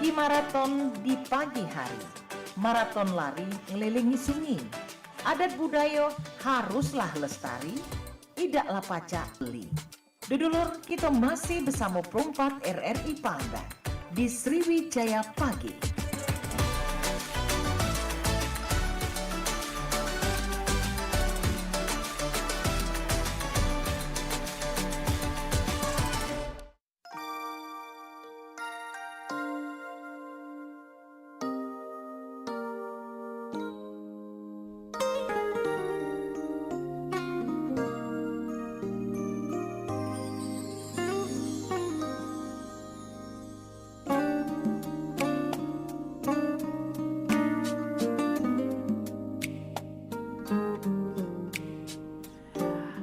Lagi maraton di pagi hari. Maraton lari ngelilingi sunyi. Adat budaya haruslah lestari, idaklah pacak beli. Dudulur, kita masih bersama Perompak RRI Pandan di Sriwijaya Pagi.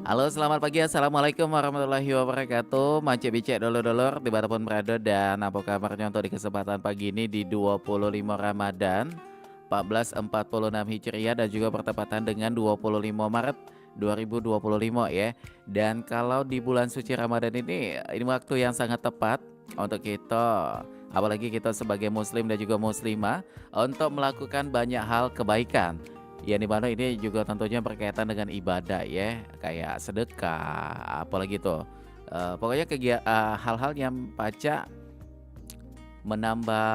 Halo, selamat pagi. Assalamualaikum warahmatullahi wabarakatuh. Mance bicek dulur-dulur dimanapun berada, dan apa kabarnya untuk di kesempatan pagi ini di 25 Ramadan 1446 Hijriah dan juga bertepatan dengan 25 Maret 2025 ya. Dan kalau di bulan suci Ramadan ini waktu yang sangat tepat untuk kita, apalagi kita sebagai muslim dan juga muslimah, untuk melakukan banyak hal kebaikan. Ya, di mana ini juga tentunya berkaitan dengan ibadah ya, kayak sedekah, apalagi tuh. Pokoknya hal-hal yang pacak menambah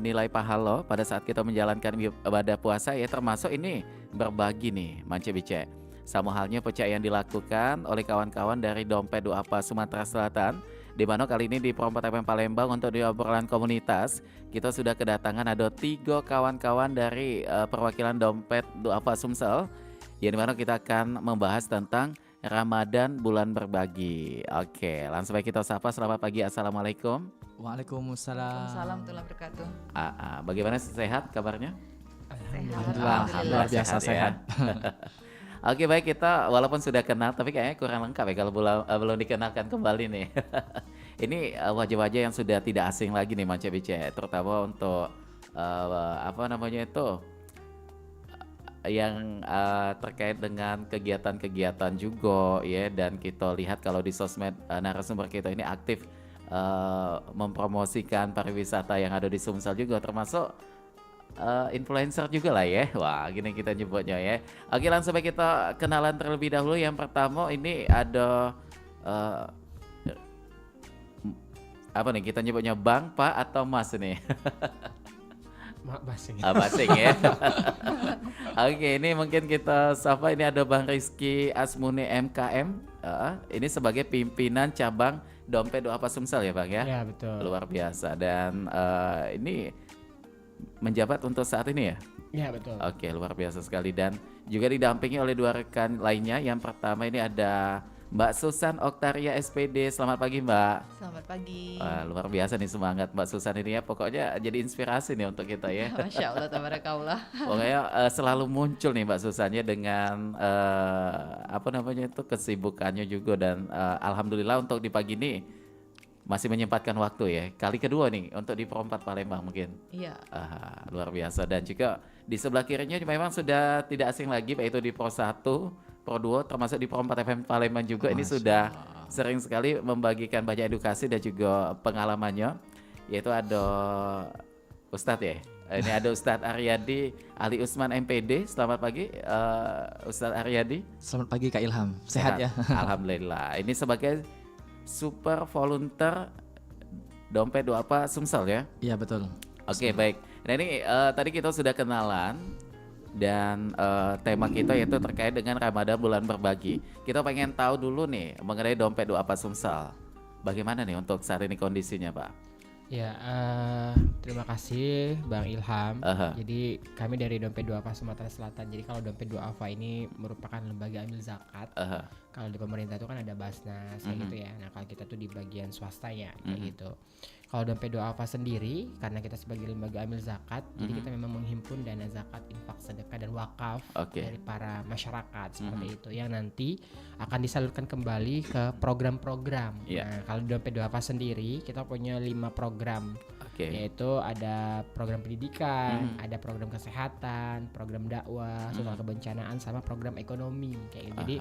nilai pahala pada saat kita menjalankan ibadah puasa ya, termasuk ini berbagi nih, Mance Bicek. Sama halnya pecah yang dilakukan oleh kawan-kawan dari Dompet Duafa Sumatera Selatan, di mana kali ini di Perompak FM Palembang untuk di obrolan komunitas kita sudah kedatangan ada 3 kawan-kawan dari perwakilan Dompet Duafa Sumsel, yang dimana kita akan membahas tentang Ramadan bulan berbagi. Oke, langsung baik kita sapa. Selamat pagi, assalamualaikum. Waalaikumsalam. Waalaikumsalam warahmatullahi wabarakatuh. Bagaimana, sehat kabarnya? Alhamdulillah biasa sehat. Oke, baik, kita walaupun sudah kenal tapi kayaknya kurang lengkap ya kalau belum dikenalkan kembali nih. Ini wajah-wajah yang sudah tidak asing lagi nih, Mance Bice, terutama untuk yang terkait dengan kegiatan-kegiatan juga ya. Dan kita lihat kalau di sosmed narasumber kita ini aktif mempromosikan pariwisata yang ada di Sumsel juga, termasuk influencer juga lah ya. Wah, gini kita nyebutnya ya. Oke, langsung saja kita kenalan terlebih dahulu. Yang pertama ini ada apa nih kita nyebutnya, Bang, Pak atau Mas nih? Basing. Basing ya. Oke, ini mungkin kita sapa, ini ada Bang Rizky Asmuni MKM. Ini sebagai pimpinan cabang Dompet Duafa Sumsel ya, Bang ya? Ya, betul. Luar biasa. Dan ini menjabat untuk saat ini ya? Ya, betul. Oke, luar biasa sekali. Dan juga didampingi oleh 2 rekan lainnya. Yang pertama ini ada Mbak Susan Oktaria SPD. Selamat pagi, Mbak. Selamat pagi. Wah, luar biasa nih semangat Mbak Susan ini ya. Pokoknya jadi inspirasi nih untuk kita ya. Masya Allah, tabarakallah. Pokoknya selalu muncul nih Mbak Susannya dengan kesibukannya juga. Dan alhamdulillah untuk di pagi ini masih menyempatkan waktu ya. Kali kedua nih untuk di Perompak Palembang mungkin. Iya. Luar biasa. Dan juga di sebelah kirinya memang sudah tidak asing lagi, yaitu di Pro 1, Pro 2, termasuk di Perompak FM Palembang juga. Ini sudah sering sekali membagikan banyak edukasi dan juga pengalamannya, yaitu ada Ustadz ya. Ini ada Ustadz Aryadi Ali Usman MPD. Selamat pagi Ustadz Aryadi. Selamat pagi Kak Ilham. Sehat ya? Alhamdulillah. Ini sebagai super volunteer Dompet Duafa Sumsel ya? Iya, betul. Oke, baik. Nah ini tadi kita sudah kenalan. Dan tema kita yaitu terkait dengan Ramadan bulan berbagi. Kita pengen tahu dulu nih mengenai Dompet Duafa Sumsel. Bagaimana nih untuk saat ini kondisinya, Pak? Ya, terima kasih Bang Ilham. Jadi kami dari Dompet Duafa Sumatera Selatan. Jadi kalau Dompet Duafa ini merupakan lembaga amil zakat. Kalau di pemerintah itu kan ada Basnas kayak gitu ya. Nah, kalau kita tuh di bagian swastanya kayak gitu. Kalau Dompet Duafa sendiri, karena kita sebagai lembaga amil zakat, jadi kita memang menghimpun dana zakat, infak, sedekah dan wakaf dari para masyarakat seperti itu, yang nanti akan disalurkan kembali ke program-program. Nah, kalau Dompet Duafa sendiri, kita punya 5 program, yaitu ada program pendidikan, ada program kesehatan, program dakwah, sosial kebencanaan, sama program ekonomi kayak gitu. Jadi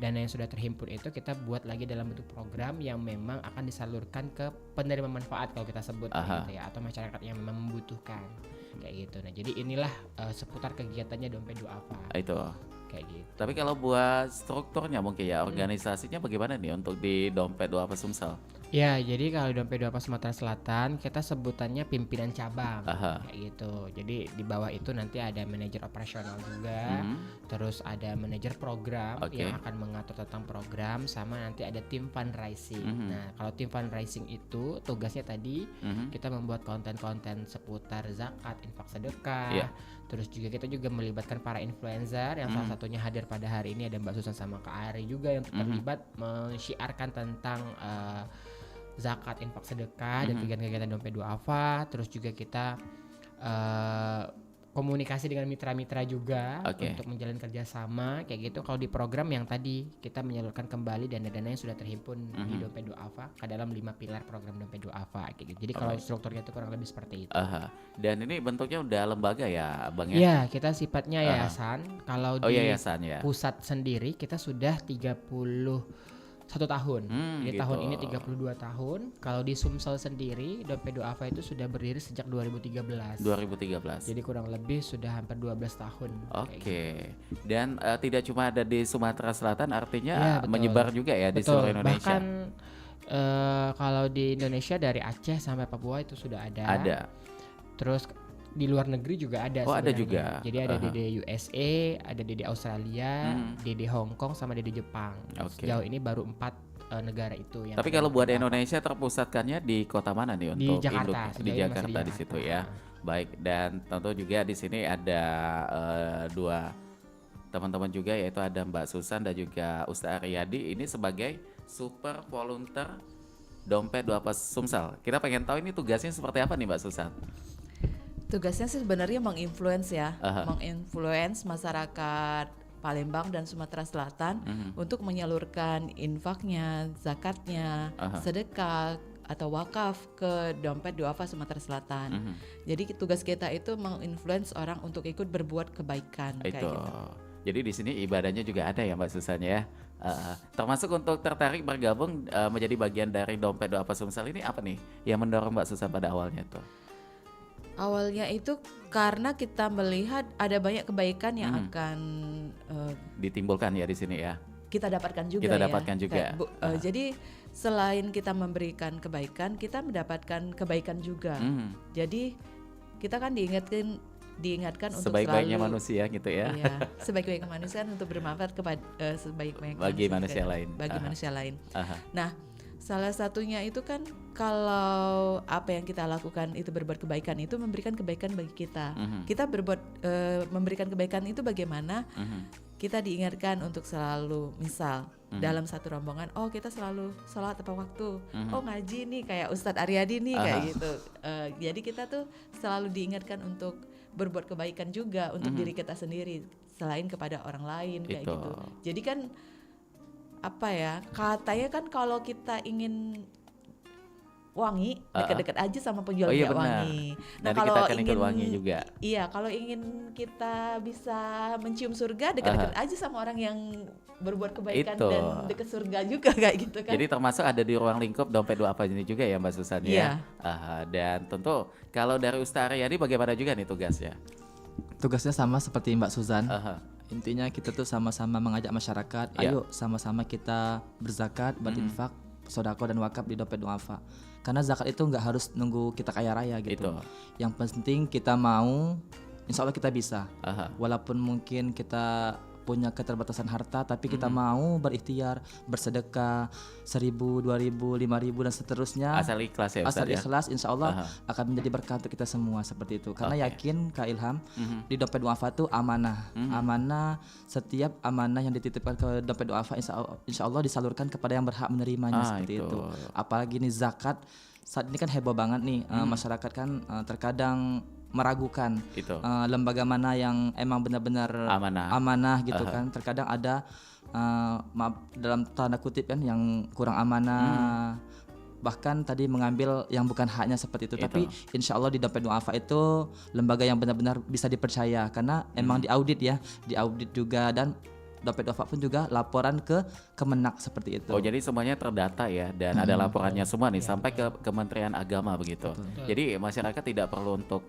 dana yang sudah terhimpun itu kita buat lagi dalam bentuk program yang memang akan disalurkan ke penerima manfaat kalau kita sebut kayak gitu ya, atau masyarakat yang memang membutuhkan kayak gitu. Nah jadi inilah seputar kegiatannya Dompet Duafa Itu. kayak gitu. Tapi kalau buat strukturnya mungkin ya, organisasinya bagaimana nih untuk di Dompet Duafa Sumsel? Ya, jadi kalau Dompet Duafa Sumatera Selatan kita sebutannya pimpinan cabang kayak gitu. Jadi di bawah itu nanti ada manajer operasional juga, terus ada manajer program yang akan mengatur tentang program, sama nanti ada tim fundraising. Nah, kalau tim fundraising itu tugasnya tadi kita membuat konten-konten seputar zakat, infak, sedekah. Terus juga kita juga melibatkan para influencer yang salah satunya hadir pada hari ini ada Mbak Susan sama Kak Ari juga yang terlibat mensyiarkan tentang zakat, infak, sedekah dan kegiatan-kegiatan Dompet Duafa. Terus juga kita komunikasi dengan mitra-mitra juga untuk menjalin kerjasama kayak gitu. Kalau di program yang tadi kita menyalurkan kembali dana-dana yang sudah terhimpun di Dompet Duafa ke dalam 5 pilar program Dompet Duafa kayak gitu. Jadi kalau strukturnya itu kurang lebih seperti itu. Dan ini bentuknya udah lembaga ya Bang ya? Iya, kita sifatnya yayasan. Kalau di yayasan ya. pusat sendiri kita sudah 31 tahun. Jadi gitu. tahun ini 32 tahun. Kalau di Sumsel sendiri Dompet Duafa itu sudah berdiri sejak 2013. Jadi kurang lebih sudah hampir 12 tahun. Oke. Dan tidak cuma ada di Sumatera Selatan, artinya menyebar juga ya di seluruh Indonesia. Bahkan kalau di Indonesia dari Aceh sampai Papua itu sudah ada. Terus di luar negeri juga ada sebenarnya. Ada juga. Jadi ada di USA, ada di Australia, di Hong Kong sama di Jepang. Sejauh ini baru 4 negara itu yang. Tapi kalau buat Indonesia terpusatkannya di kota mana nih untuk di Jakarta? Di Jakarta di situ ya. Baik, dan tentu juga di sini ada 2 teman-teman juga, yaitu ada Mbak Susan dan juga Ustaz Aryadi. Ini sebagai super volunteer Dompet Duafa Sumsel. Kita pengen tahu ini tugasnya seperti apa nih Mbak Susan? Tugasnya sih sebenarnya menginfluence ya, menginfluence masyarakat Palembang dan Sumatera Selatan untuk menyalurkan infaknya, zakatnya, sedekah atau wakaf ke Dompet Duafa Sumatera Selatan. Jadi tugas kita itu menginfluence orang untuk ikut berbuat kebaikan kayak gitu. Jadi di sini ibadahnya juga ada ya Mbak Susan ya. Termasuk untuk tertarik bergabung menjadi bagian dari Dompet Duafa Sumsel ini apa nih yang mendorong Mbak Susan pada awalnya tuh? Awalnya itu karena kita melihat ada banyak kebaikan yang akan ditimbulkan ya di sini ya. Kita dapatkan juga. Jadi selain kita memberikan kebaikan, kita mendapatkan kebaikan juga. Jadi kita kan diingatkan untuk sebaik-baiknya selalu manusia gitu ya. Iya, sebaik-baiknya manusia untuk bermanfaat kepada sebaik-baiknya bagi manusia lain. Manusia lain. Nah, salah satunya itu kan kalau apa yang kita lakukan itu berbuat kebaikan itu memberikan kebaikan bagi kita. Kita memberikan kebaikan itu bagaimana? Kita diingatkan untuk selalu misal dalam satu rombongan, oh kita selalu sholat tepat waktu, oh ngaji nih kayak Ustadz Aryadi nih kayak gitu. Jadi kita tuh selalu diingatkan untuk berbuat kebaikan juga untuk diri kita sendiri selain kepada orang lain kayak gitu. Jadi kan apa ya, katanya kan kalau kita ingin wangi dekat-dekat aja sama penjual minyak wangi. Nah, kalau ingin wangi juga. Iya, kalau ingin kita bisa mencium surga dekat-dekat aja sama orang yang berbuat kebaikan dan dekat surga juga kayak gitu kan. Jadi termasuk ada di ruang lingkup Dompet Duafa ini juga ya Mbak Susan ya. Dan tentu kalau dari Ustaz Aryadi bagaimana juga nih tugasnya? Tugasnya sama seperti Mbak Susan. Intinya kita tuh sama-sama mengajak masyarakat, ayo sama-sama kita berzakat, berinfak, sodako dan wakaf di Dompet Duafa. Karena zakat itu nggak harus nunggu kita kaya raya gitu. Yang penting kita mau, insya Allah kita bisa. Walaupun mungkin kita punya keterbatasan harta, tapi kita mau berikhtiar, bersedekah 1.000, 2.000, 5.000 dan seterusnya. Asal ikhlas ya Ustaz. Asal ikhlas, insya Allah akan menjadi berkah untuk kita semua seperti itu. Karena yakin Kak Ilham, di Dompet Duafa itu amanah. Amanah, setiap amanah yang dititipkan ke Dompet Duafa insya Allah disalurkan kepada yang berhak menerimanya seperti itu. Apalagi nih zakat, saat ini kan heboh banget nih, masyarakat kan terkadang meragukan lembaga mana yang emang benar-benar amanah gitu kan. Terkadang ada maaf dalam tanda kutip kan yang kurang amanah, bahkan tadi mengambil yang bukan haknya seperti itu. Tapi insya Allah di Dompet Duafa itu lembaga yang benar-benar bisa dipercaya karena emang diaudit juga, dan dompet duafa pun juga laporan ke Kemenak seperti itu. Oh, jadi semuanya terdata ya dan ada laporannya semua nih sampai ke Kementerian Agama begitu. Jadi masyarakat tidak perlu untuk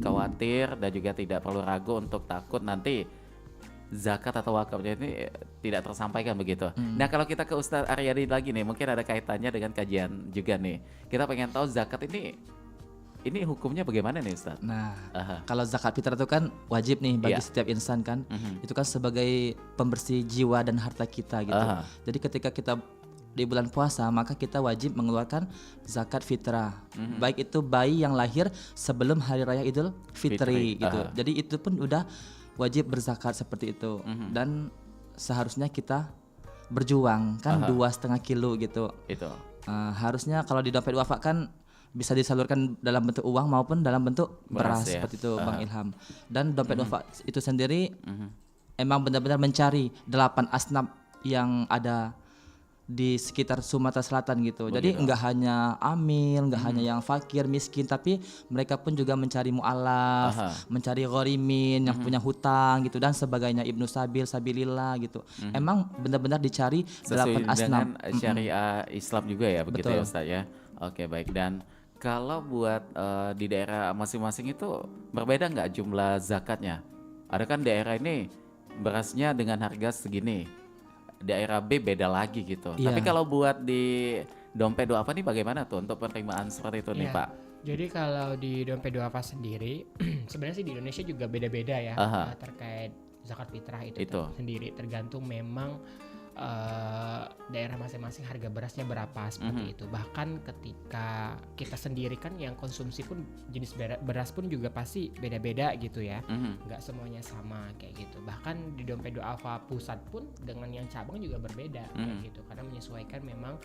khawatir dan juga tidak perlu ragu untuk takut nanti zakat atau wakafnya ini tidak tersampaikan begitu. Nah, kalau kita ke Ustadz Aryadi lagi nih, mungkin ada kaitannya dengan kajian juga nih. Kita pengen tahu zakat ini hukumnya bagaimana nih Ustadz? Nah, kalau zakat fitrah itu kan wajib nih bagi setiap insan kan. Itu kan sebagai pembersih jiwa dan harta kita gitu. Jadi ketika kita di bulan puasa maka kita wajib mengeluarkan zakat fitrah. Baik itu bayi yang lahir sebelum hari raya Idul Fitri gitu. Jadi itu pun udah wajib berzakat seperti itu. Dan seharusnya kita berjuang kan 2,5 kilo gitu. Itu. Harusnya kalau di dompet duafa kan bisa disalurkan dalam bentuk uang maupun dalam bentuk beras ya? Seperti itu Bang Ilham. Dan dompet duafa itu sendiri emang benar-benar mencari 8 asnaf yang ada di sekitar Sumatera Selatan gitu. Jadi enggak hanya amil, enggak hanya yang fakir, miskin, tapi mereka pun juga mencari mu'alaf, mencari ghorimin yang punya hutang gitu dan sebagainya, Ibnu Sabil, Sabilillah gitu. Emang benar-benar dicari 8 asnaf. Dengan syariah Islam juga ya begitu. Betul. Ya Ustaz ya. Oke, baik. Dan kalau buat di daerah masing-masing itu berbeda nggak jumlah zakatnya? Ada kan daerah ini berasnya dengan harga segini, daerah B beda lagi gitu. Tapi kalau buat di dompet duafa nih bagaimana tuh untuk penerimaan seperti itu nih Pak? Jadi kalau di dompet duafa sendiri, sebenarnya sih di Indonesia juga beda-beda ya terkait zakat fitrah itu sendiri. Tergantung memang daerah masing-masing harga berasnya berapa seperti itu. Bahkan ketika kita sendiri kan yang konsumsi pun jenis beras pun juga pasti beda-beda gitu ya. Nggak semuanya sama kayak gitu. Bahkan di dompet duafa pusat pun dengan yang cabang juga berbeda kayak gitu. Karena menyesuaikan memang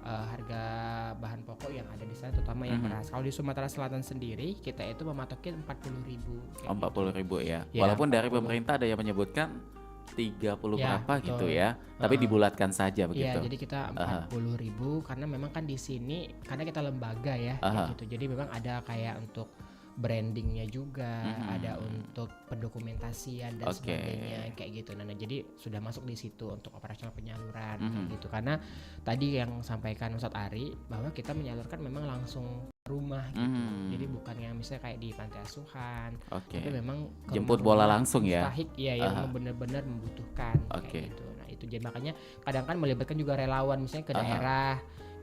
harga bahan pokok yang ada di sana, terutama yang beras. Kalau di Sumatera Selatan sendiri kita itu mematoknya 40.000. 40.000 ya. Walaupun dari pemerintah ada yang menyebutkan 30 berapa gitu ya, tapi dibulatkan saja begitu. Iya, jadi kita 40.000 karena memang kan di sini karena kita lembaga ya, kayak gitu. Jadi memang ada kayak untuk brandingnya juga, ada untuk pendokumentasian dan sebagainya kayak gitu. Nah, jadi sudah masuk di situ untuk operasional penyaluran kayak gitu. Karena tadi yang sampaikan Ustadz Ari bahwa kita menyalurkan memang langsung rumah gitu. Jadi bukan yang misalnya kayak di panti asuhan, tapi memang jemput bola langsung ya. Mustahik ya yang benar-benar membutuhkan kayak gitu. Nah, itu jadi makanya kadang kan melibatkan juga relawan misalnya ke daerah.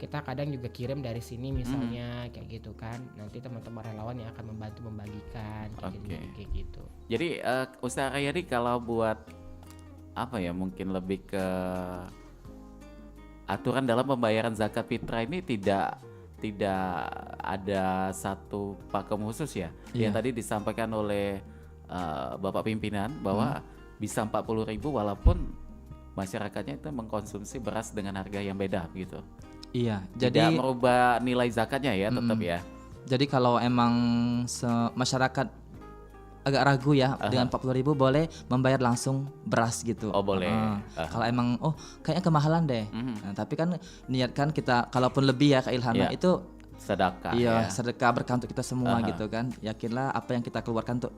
Kita kadang juga kirim dari sini misalnya kayak gitu kan. Nanti teman-teman relawan yang akan membantu membagikan kayak gitu. Jadi Ustaz Aryadi kalau buat apa ya, mungkin lebih ke aturan dalam pembayaran zakat fitrah ini tidak ada satu pakem khusus ya. Yang tadi disampaikan oleh Bapak pimpinan bahwa bisa 40.000 walaupun masyarakatnya itu mengkonsumsi beras dengan harga yang beda gitu. Iya, jadi tidak merubah nilai zakatnya ya tetap ya. Jadi kalau emang masyarakat agak ragu ya dengan 40.000 boleh membayar langsung beras gitu. Oh boleh. Kalau emang kayaknya kemahalan deh. Nah, tapi kan niatkan kita kalaupun lebih ya Kak Ilham itu sedekah. Iya, sedekah berkah untuk kita semua gitu kan. Yakinlah apa yang kita keluarkan untuk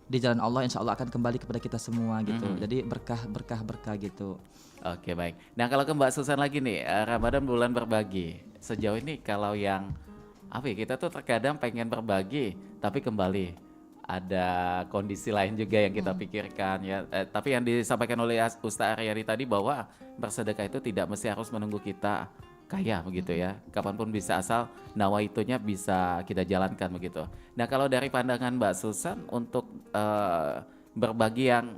di jalan Allah insya Allah akan kembali kepada kita semua gitu. Jadi berkah gitu. Oke, baik. Nah kalau ke Mbak Susan lagi nih, Ramadan bulan berbagi. Sejauh ini kalau yang apa ya, kita tuh terkadang pengen berbagi tapi kembali ada kondisi lain juga yang kita pikirkan ya. Tapi yang disampaikan oleh Ustaz Aryadi tadi bahwa bersedekah itu tidak mesti harus menunggu kita kaya begitu ya. Kapanpun bisa, asal nawaitunya bisa kita jalankan begitu. Nah kalau dari pandangan Mbak Susan untuk berbagi yang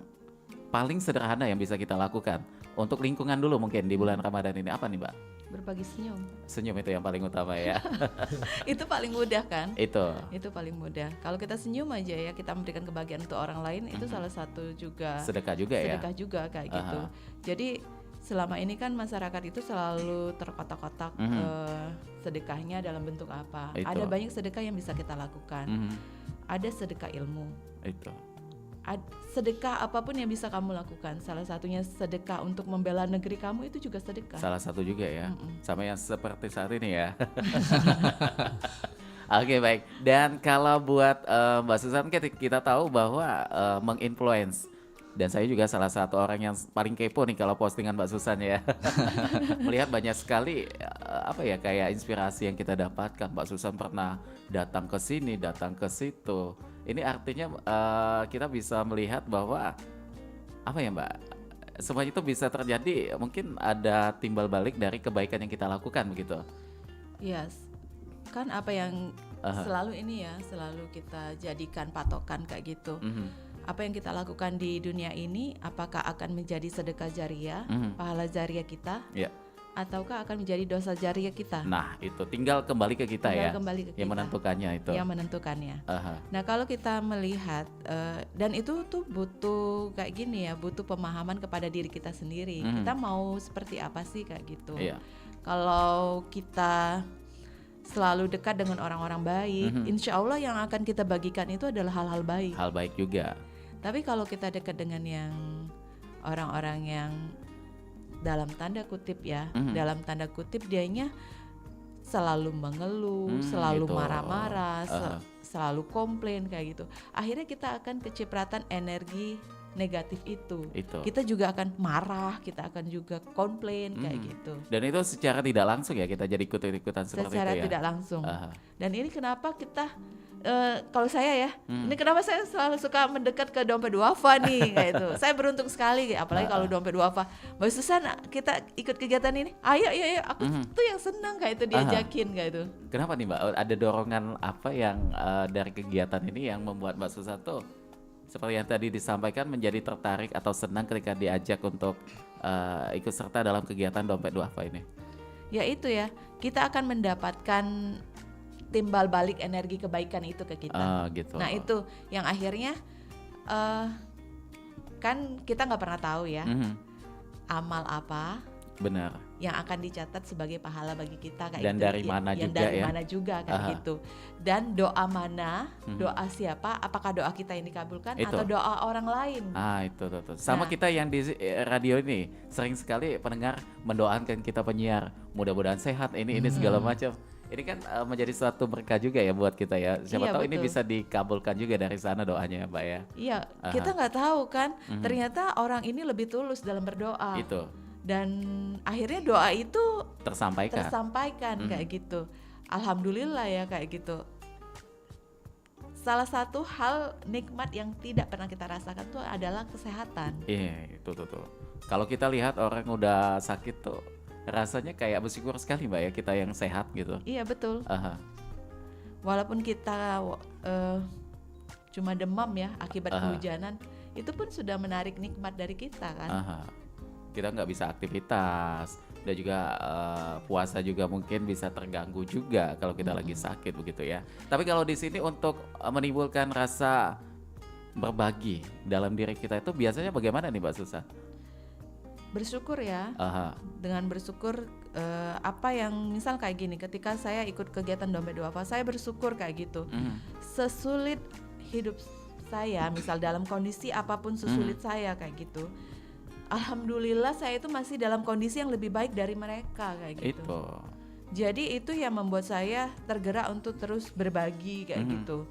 paling sederhana yang bisa kita lakukan untuk lingkungan dulu mungkin di bulan Ramadan ini apa nih Mbak? Berbagi senyum. Senyum itu yang paling utama ya. Itu paling mudah kan? Itu paling mudah. Kalau kita senyum aja ya, kita memberikan kebahagiaan untuk orang lain, itu salah satu juga sedekah juga ya. Sedekah juga kayak gitu. Jadi selama ini kan masyarakat itu selalu terkotak-kotak sedekahnya dalam bentuk apa. Ada banyak sedekah yang bisa kita lakukan. Ada sedekah ilmu. Sedekah apapun yang bisa kamu lakukan. Salah satunya sedekah untuk membela negeri kamu, itu juga sedekah. Salah satu juga ya. Sama yang seperti saat ini ya. Oke, baik. Dan kalau buat Mbak Susan, kita tahu bahwa menginfluence Dan saya juga salah satu orang yang paling kepo nih kalau postingan Mbak Susan ya. Melihat banyak sekali apa ya kayak inspirasi yang kita dapatkan. Mbak Susan pernah datang ke sini, datang ke situ. Ini artinya kita bisa melihat bahwa apa ya Mbak? Semua itu bisa terjadi, mungkin ada timbal balik dari kebaikan yang kita lakukan begitu. Yes. Kan apa yang selalu ini ya, selalu kita jadikan patokan kayak gitu. Apa yang kita lakukan di dunia ini, apakah akan menjadi sedekah jariah, pahala jariah kita, ataukah akan menjadi dosa jariah kita? Nah itu tinggal kembali ke kita ya, kembali ke yang kita. menentukannya itu. Yang menentukannya. Nah kalau kita melihat dan itu tuh butuh kayak gini ya, butuh pemahaman kepada diri kita sendiri. Kita mau seperti apa sih kayak gitu? Kalau kita selalu dekat dengan orang-orang baik, insya Allah yang akan kita bagikan itu adalah hal-hal baik. Hal baik juga. Tapi kalau kita dekat dengan yang orang-orang yang dalam tanda kutip ya, dalam tanda kutip dianya selalu mengeluh, selalu gitu. marah-marah, selalu komplain kayak gitu. Akhirnya kita akan kecipratan energi negatif itu. Kita juga akan marah, kita akan juga komplain kayak gitu. Dan itu secara tidak langsung ya kita jadi ikut-ikutan seperti secara itu ya. Tidak langsung. Dan ini kenapa kita kalau saya ya, ini kenapa saya selalu suka mendekat ke dompet duafa nih kayak itu. Saya beruntung sekali, apalagi kalau dompet duafa. Mbak Susan, kita ikut kegiatan ini. Ayo, aku tuh yang senang kayak itu diajakin kayak itu. Kenapa nih Mbak? Ada dorongan apa yang dari kegiatan ini yang membuat Mbak Susan tuh seperti yang tadi disampaikan menjadi tertarik atau senang ketika diajak untuk ikut serta dalam kegiatan dompet duafa ini? Ya itu ya, kita akan mendapatkan timbal balik energi kebaikan itu ke kita. Gitu. Nah itu yang akhirnya kan kita nggak pernah tahu ya amal apa benar yang akan dicatat sebagai pahala bagi kita kayak dan itu. dari mana yang juga dari ya. mana juga kayak gitu. Dan doa mana, doa siapa, apakah doa kita yang dikabulkan itu. atau doa orang lain. Itu tuh. Sama kita yang di radio ini sering sekali pendengar mendoakan kita penyiar mudah-mudahan sehat ini segala macam. Ini kan menjadi suatu berkah juga ya buat kita ya. Siapa tahu betul. Ini bisa dikabulkan juga dari sana doanya Mbak ya. Iya, kita nggak tahu kan. Ternyata orang ini lebih tulus dalam berdoa. Itu. Dan akhirnya doa itu tersampaikan kayak gitu. Alhamdulillah ya kayak gitu. Salah satu hal nikmat yang tidak pernah kita rasakan itu adalah kesehatan. Iya, itu tuh. Kalau kita lihat orang udah sakit tuh rasanya kayak bersyukur sekali Mbak ya kita yang sehat gitu. Iya betul. Walaupun kita cuma demam ya akibat kehujanan, itu pun sudah menarik nikmat dari kita kan. Kita nggak bisa aktivitas dan juga puasa juga mungkin bisa terganggu juga kalau kita lagi sakit begitu ya. Tapi kalau di sini untuk menimbulkan rasa berbagi dalam diri kita itu biasanya bagaimana nih Mbak Susan? Bersyukur ya. Dengan bersyukur apa yang misal kayak gini, ketika saya ikut kegiatan dompet duafa, saya bersyukur kayak gitu. Sesulit hidup saya, misal dalam kondisi apapun sesulit saya kayak gitu, alhamdulillah saya itu masih dalam kondisi yang lebih baik dari mereka kayak gitu. Jadi itu yang membuat saya tergerak untuk terus berbagi kayak gitu.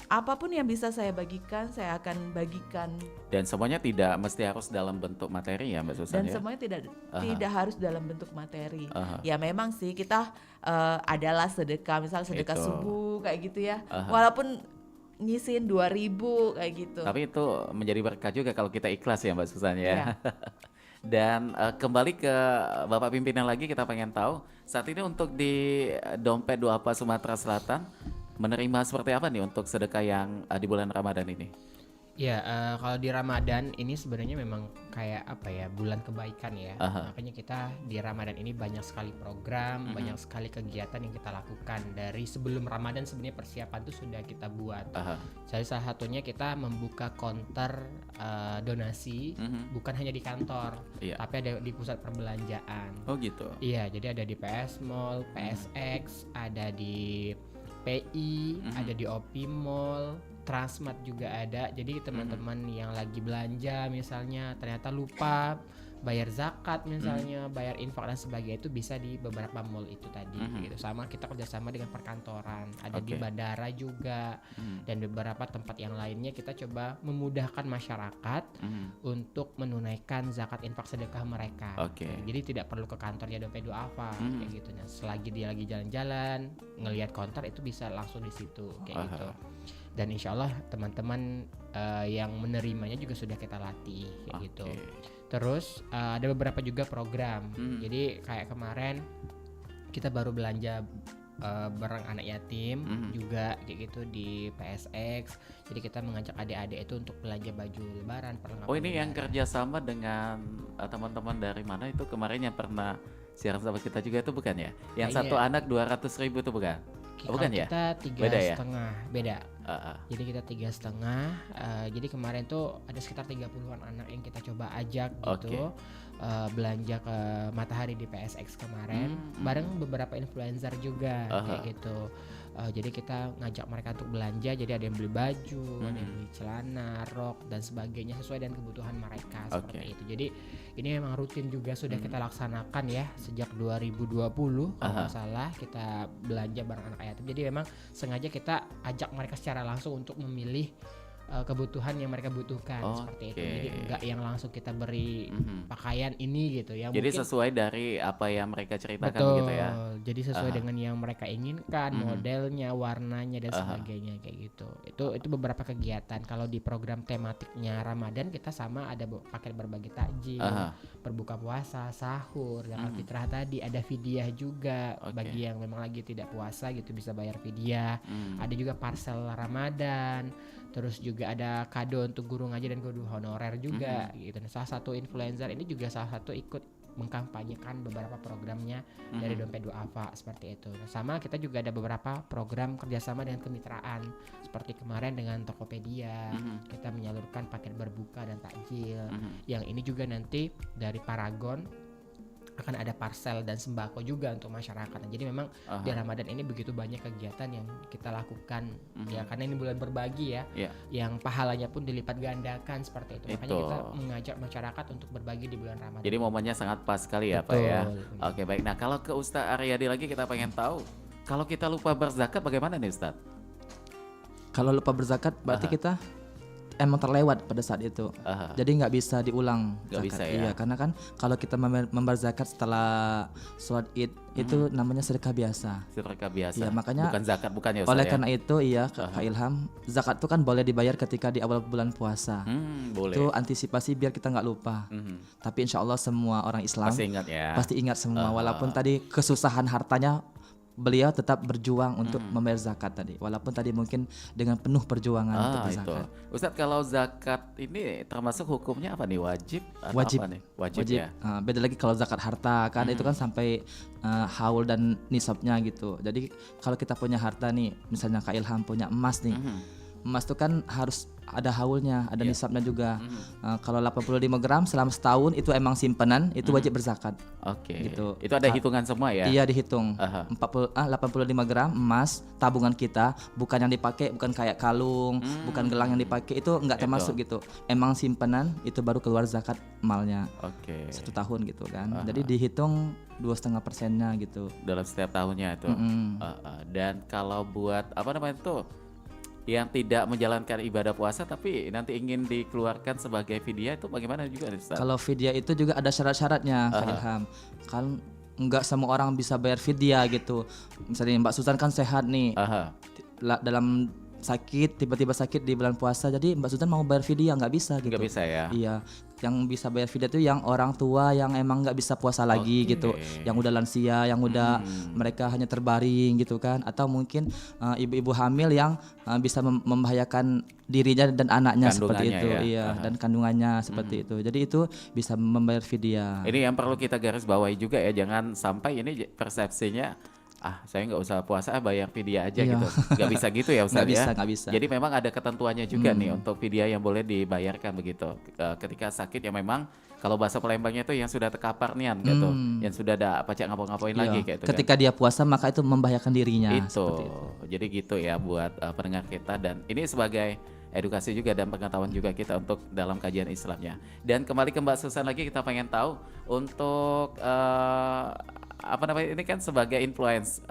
Apapun yang bisa saya bagikan, saya akan bagikan. Dan semuanya tidak mesti harus dalam bentuk materi ya Mbak Susan. Dan semuanya tidak harus dalam bentuk materi. Ya memang sih kita adalah sedekah, misal sedekah subuh kayak gitu ya. Walaupun nyisin 2.000 kayak gitu. Tapi itu menjadi berkah juga kalau kita ikhlas ya Mbak Susan ya. Dan kembali ke Bapak pimpinan lagi, kita pengen tahu saat ini untuk di Dompet Duafa Sumatera Selatan menerima seperti apa nih untuk sedekah yang di bulan Ramadan ini? Ya, kalau di Ramadan ini sebenarnya memang kayak apa ya, bulan kebaikan ya. Makanya kita di Ramadan ini banyak sekali program, banyak sekali kegiatan yang kita lakukan. Dari sebelum Ramadan sebenarnya persiapan itu sudah kita buat. Salah satunya kita membuka counter donasi, bukan hanya di kantor, tapi ada di pusat perbelanjaan. Oh gitu. Iya, jadi ada di PS Mall, PSX, ada di PI, ada di OP Mall, Transmart juga ada. Jadi teman-teman yang lagi belanja misalnya ternyata lupa bayar zakat misalnya, bayar infak dan sebagainya itu bisa di beberapa mall itu tadi gitu. Sama kita kerjasama dengan perkantoran, ada di bandara juga dan beberapa tempat yang lainnya kita coba memudahkan masyarakat untuk menunaikan zakat infak sedekah mereka. Jadi tidak perlu ke kantornya Dompet Duafa kayak gitu. Nah, selagi dia lagi jalan-jalan ngelihat counter itu bisa langsung di situ kayak gitu. Dan insya Allah teman-teman yang menerimanya juga sudah kita latih kayak gitu. Terus ada beberapa juga program. Jadi kayak kemarin kita baru belanja barang anak yatim juga kayak gitu di PSX. Jadi kita mengajak adik-adik itu untuk belanja baju lebaran, perlengkapan. Oh, ini yang kerjasama dengan teman-teman dari mana itu kemarin yang pernah siaran sama kita juga itu bukan ya? Yang satu anak 200.000 itu bukan? Bukan ya? Kita 3,5 beda. Jadi kita 3,5. Jadi kemarin tuh ada sekitar 30-an anak yang kita coba ajak gitu belanja ke Matahari di PSX kemarin, bareng beberapa influencer juga kayak gitu. Jadi kita ngajak mereka untuk belanja. Jadi ada yang beli baju, ada yang beli celana, rok dan sebagainya sesuai dengan kebutuhan mereka seperti itu. Jadi ini memang rutin juga sudah kita laksanakan ya sejak 2020 kalau nggak salah kita belanja barang anak yatim. Jadi memang sengaja kita ajak mereka secara langsung untuk memilih kebutuhan yang mereka butuhkan seperti itu. Jadi enggak yang langsung kita beri pakaian ini gitu ya. Jadi sesuai dari apa yang mereka ceritakan gitu ya. Jadi sesuai dengan yang mereka inginkan, modelnya, warnanya dan sebagainya kayak gitu. Itu beberapa kegiatan. Kalau di program tematiknya Ramadan kita sama ada paket berbagi takjil, berbuka puasa, sahur, zakat fitrah tadi, ada fidyah juga bagi yang memang lagi tidak puasa gitu bisa bayar fidyah. Ada juga parcel Ramadan. Terus juga ada kado untuk guru ngaji dan guru honorer juga gitu. Nah, salah satu influencer ini juga salah satu ikut mengkampanyekan beberapa programnya dari Dompet Duafa seperti itu. Nah, sama kita juga ada beberapa program kerjasama dengan kemitraan seperti kemarin dengan Tokopedia. Kita menyalurkan paket berbuka dan takjil. Yang ini juga nanti dari Paragon akan ada parcel dan sembako juga untuk masyarakat. Nah, jadi memang di Ramadan ini begitu banyak kegiatan yang kita lakukan ya karena ini bulan berbagi ya, yang pahalanya pun dilipat gandakan seperti itu. Makanya kita mengajak masyarakat untuk berbagi di bulan Ramadan. Jadi momennya sangat pas sekali ya Pak ya. Oke baik. Nah kalau ke Ustadz Aryadi lagi kita pengen tahu kalau kita lupa berzakat bagaimana nih Ustadz? Kalau lupa berzakat berarti kita emang terlewat pada saat itu. Jadi nggak bisa diulang. Nggak bisa ya? Iya, karena kan kalau kita membayar zakat setelah sholat Id itu namanya sedekah biasa. Sedekah biasa. Iya, makanya bukan zakat bukan ya Ustaz. Oleh karena itu Kak Ilham, zakat itu kan boleh dibayar ketika di awal bulan puasa. Boleh. Itu antisipasi biar kita nggak lupa. Tapi insya Allah semua orang Islam pasti ingat semua. Walaupun tadi kesusahan hartanya, beliau tetap berjuang untuk membayar zakat tadi, walaupun tadi mungkin dengan penuh perjuangan untuk berzakat. Ustadz kalau zakat ini termasuk hukumnya apa nih, wajib atau wajib apa nih? Wajib. Ya. Beda lagi kalau zakat harta kan itu kan sampai haul dan nisabnya gitu. Jadi kalau kita punya harta nih, misalnya Kak Ilham punya emas nih, emas itu kan harus ada haulnya, ada nisabnya juga. Kalau 85 gram selama setahun itu emang simpanan, itu wajib berzakat. Gitu. Itu ada hitungan semua ya? Iya dihitung. 85 gram emas tabungan kita, bukan yang dipakai, bukan kayak kalung, bukan gelang yang dipakai, itu enggak termasuk gitu. Emang simpanan itu baru keluar zakat malnya. 1 tahun gitu kan. Jadi dihitung 2,5%-nya gitu. Dalam setiap tahunnya itu. Dan kalau buat apa namanya tuh? Yang tidak menjalankan ibadah puasa tapi nanti ingin dikeluarkan sebagai fidyah itu bagaimana juga Ustaz? Kalau fidyah itu juga ada syarat-syaratnya Kak Ilham. Kan enggak semua orang bisa bayar fidyah gitu. Misalnya Mbak Susan kan sehat nih. Dalam sakit, tiba-tiba sakit di bulan puasa, jadi Mbak Susan mau bayar fidyah nggak bisa gitu. Nggak bisa ya? Iya, yang bisa bayar fidyah itu yang orang tua yang emang nggak bisa puasa lagi gitu, yang udah lansia, yang udah mereka hanya terbaring gitu kan, atau mungkin ibu-ibu hamil yang bisa membahayakan dirinya dan anaknya seperti itu, ya? Dan kandungannya seperti itu. Jadi itu bisa membayar fidyah. Ini yang perlu kita garis bawahi juga ya, jangan sampai ini persepsinya saya nggak usah puasa bayar fidyah aja gitu, nggak bisa gitu ya Ustaz ya. Nggak bisa. Jadi memang ada ketentuannya juga nih untuk fidyah yang boleh dibayarkan begitu ketika sakit yang memang kalau bahasa Palembangnya itu yang sudah terkapar nian gitu, yang sudah ada pacak ngapain lagi kayak itu. Ketika dia puasa maka itu membahayakan dirinya. Itu. Jadi gitu ya buat pendengar kita, dan ini sebagai edukasi juga dan pengetahuan juga kita untuk dalam kajian Islamnya. Dan kembali ke Mbak Susan lagi, kita pengen tahu untuk apa namanya, ini kan sebagai influence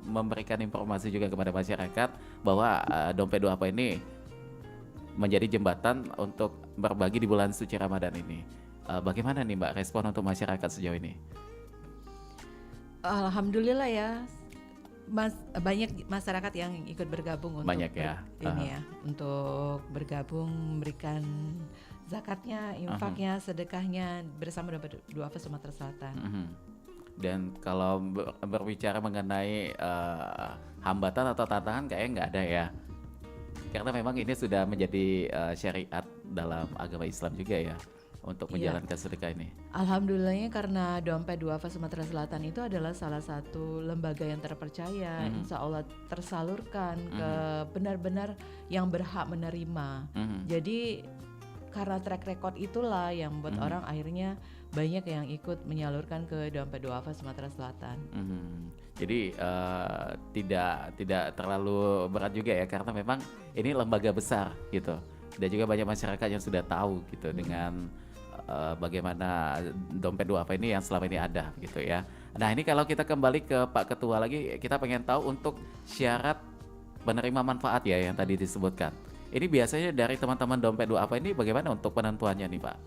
memberikan informasi juga kepada masyarakat bahwa dompet duafa ini menjadi jembatan untuk berbagi di bulan suci Ramadan ini. Bagaimana nih Mbak respon untuk masyarakat sejauh ini? Alhamdulillah ya, banyak masyarakat yang ikut bergabung untuk banyak ya. Untuk bergabung memberikan zakatnya, infaknya, sedekahnya bersama dompet duafa Sumatera Selatan. Dan kalau berbicara mengenai hambatan atau tantangan kayaknya nggak ada ya, karena memang ini sudah menjadi syariat dalam agama Islam juga ya untuk menjalankan sedekah ini. Alhamdulillahnya karena dompet duafa Sumatera Selatan itu adalah salah satu lembaga yang terpercaya, insya Allah tersalurkan ke benar-benar yang berhak menerima. Jadi karena track record itulah yang membuat orang akhirnya banyak yang ikut menyalurkan ke dompet duafa Sumatera Selatan. Jadi tidak terlalu berat juga ya, karena memang ini lembaga besar gitu, dan juga banyak masyarakat yang sudah tahu gitu dengan bagaimana dompet duafa ini yang selama ini ada gitu ya. Nah ini kalau kita kembali ke Pak Ketua lagi, kita pengen tahu untuk syarat penerima manfaat ya yang tadi disebutkan. Ini biasanya dari teman-teman dompet duafa ini bagaimana untuk penentuannya nih Pak?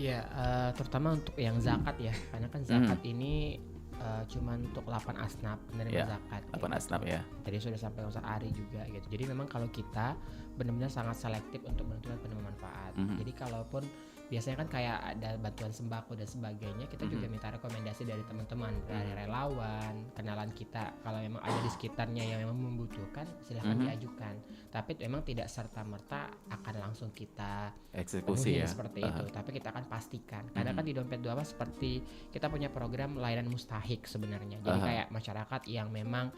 Ya, terutama untuk yang zakat ya, karena kan zakat ini cuma untuk 8 asnaf penerima zakat. 8 asnaf ya. Tadi sudah sampai Ustaz Ari juga gitu. Jadi memang kalau kita benar-benar sangat selektif untuk menentukan penerima manfaat. Jadi kalaupun biasanya kan kayak ada bantuan sembako dan sebagainya, kita juga minta rekomendasi dari teman-teman, dari relawan, kenalan kita. Kalau memang ada di sekitarnya yang memang membutuhkan, silahkan diajukan. Tapi memang tidak serta-merta akan langsung kita eksekusi ya seperti itu. Tapi kita akan pastikan. Karena kan di dompet duafa seperti kita punya program layanan mustahik sebenarnya. Jadi kayak masyarakat yang memang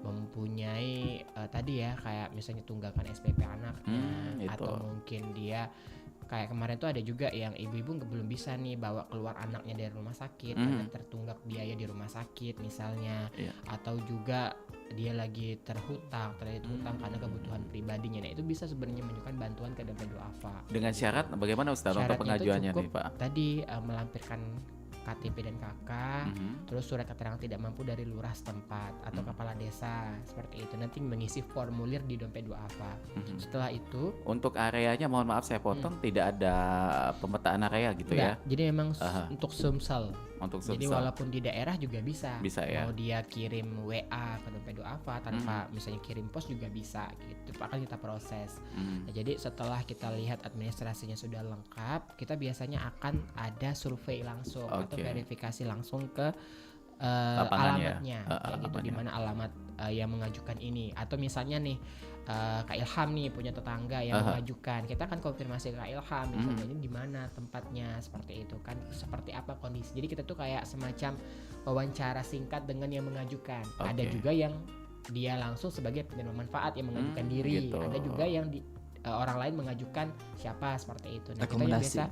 mempunyai tadi ya kayak misalnya tunggakan SPP anaknya, atau mungkin dia kayak kemarin tuh ada juga yang ibu-ibu belum bisa nih bawa keluar anaknya dari rumah sakit, ada tertunggak biaya di rumah sakit misalnya, atau juga dia lagi terhutang karena kebutuhan pribadinya. Nah itu bisa sebenarnya menunjukkan bantuan ke dompet duafa. Dengan syarat bagaimana Ustaz untuk pengajuannya nih Pak? Tadi melampirkan KTP dan KK, terus surat keterangan tidak mampu dari lurah setempat atau kepala desa, seperti itu. Nanti mengisi formulir di dompet duafa. Setelah itu untuk areanya, mohon maaf saya potong, tidak ada pemetaan area gitu ya? Jadi memang untuk Sumsel. Jadi walaupun di daerah juga bisa ya? Mau dia kirim WA ke dompet duafa tanpa misalnya kirim pos juga bisa gitu, akan kita proses. Nah, jadi setelah kita lihat administrasinya sudah lengkap, kita biasanya akan ada survei langsung atau verifikasi langsung ke alamatnya, kayak gitu, di mana alamat yang mengajukan ini. Atau misalnya nih Kak Ilham nih punya tetangga yang mengajukan, kita akan konfirmasi ke Kak Ilham misalnya ini di mana tempatnya, seperti itu kan, seperti apa kondisi. Jadi kita tuh kayak semacam wawancara singkat dengan yang mengajukan. Ada juga yang dia langsung sebagai penerima manfaat yang mengajukan diri, ada juga yang orang lain mengajukan siapa, seperti itu. Nah kita yang biasa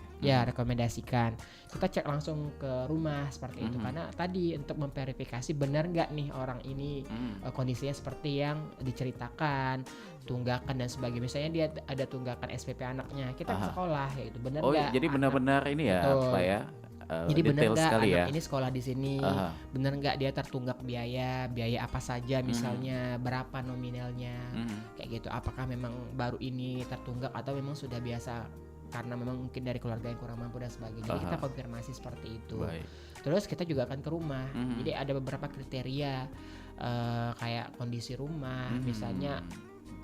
rekomendasikan, kita cek langsung ke rumah seperti itu, karena tadi untuk memverifikasi benar nggak nih orang ini kondisinya seperti yang diceritakan, tunggakan dan sebagainya. Misalnya dia ada tunggakan SPP anaknya, kita ke sekolah ya itu benar nggak? Jadi benar-benar ini ya Pak ya. Jadi benar nggak anak ini sekolah di sini, benar nggak dia tertunggak biaya apa saja, misalnya berapa nominalnya, kayak gitu. Apakah memang baru ini tertunggak atau memang sudah biasa karena memang mungkin dari keluarga yang kurang mampu dan sebagainya. Jadi kita konfirmasi seperti itu. Terus kita juga akan ke rumah. Jadi ada beberapa kriteria kayak kondisi rumah, misalnya,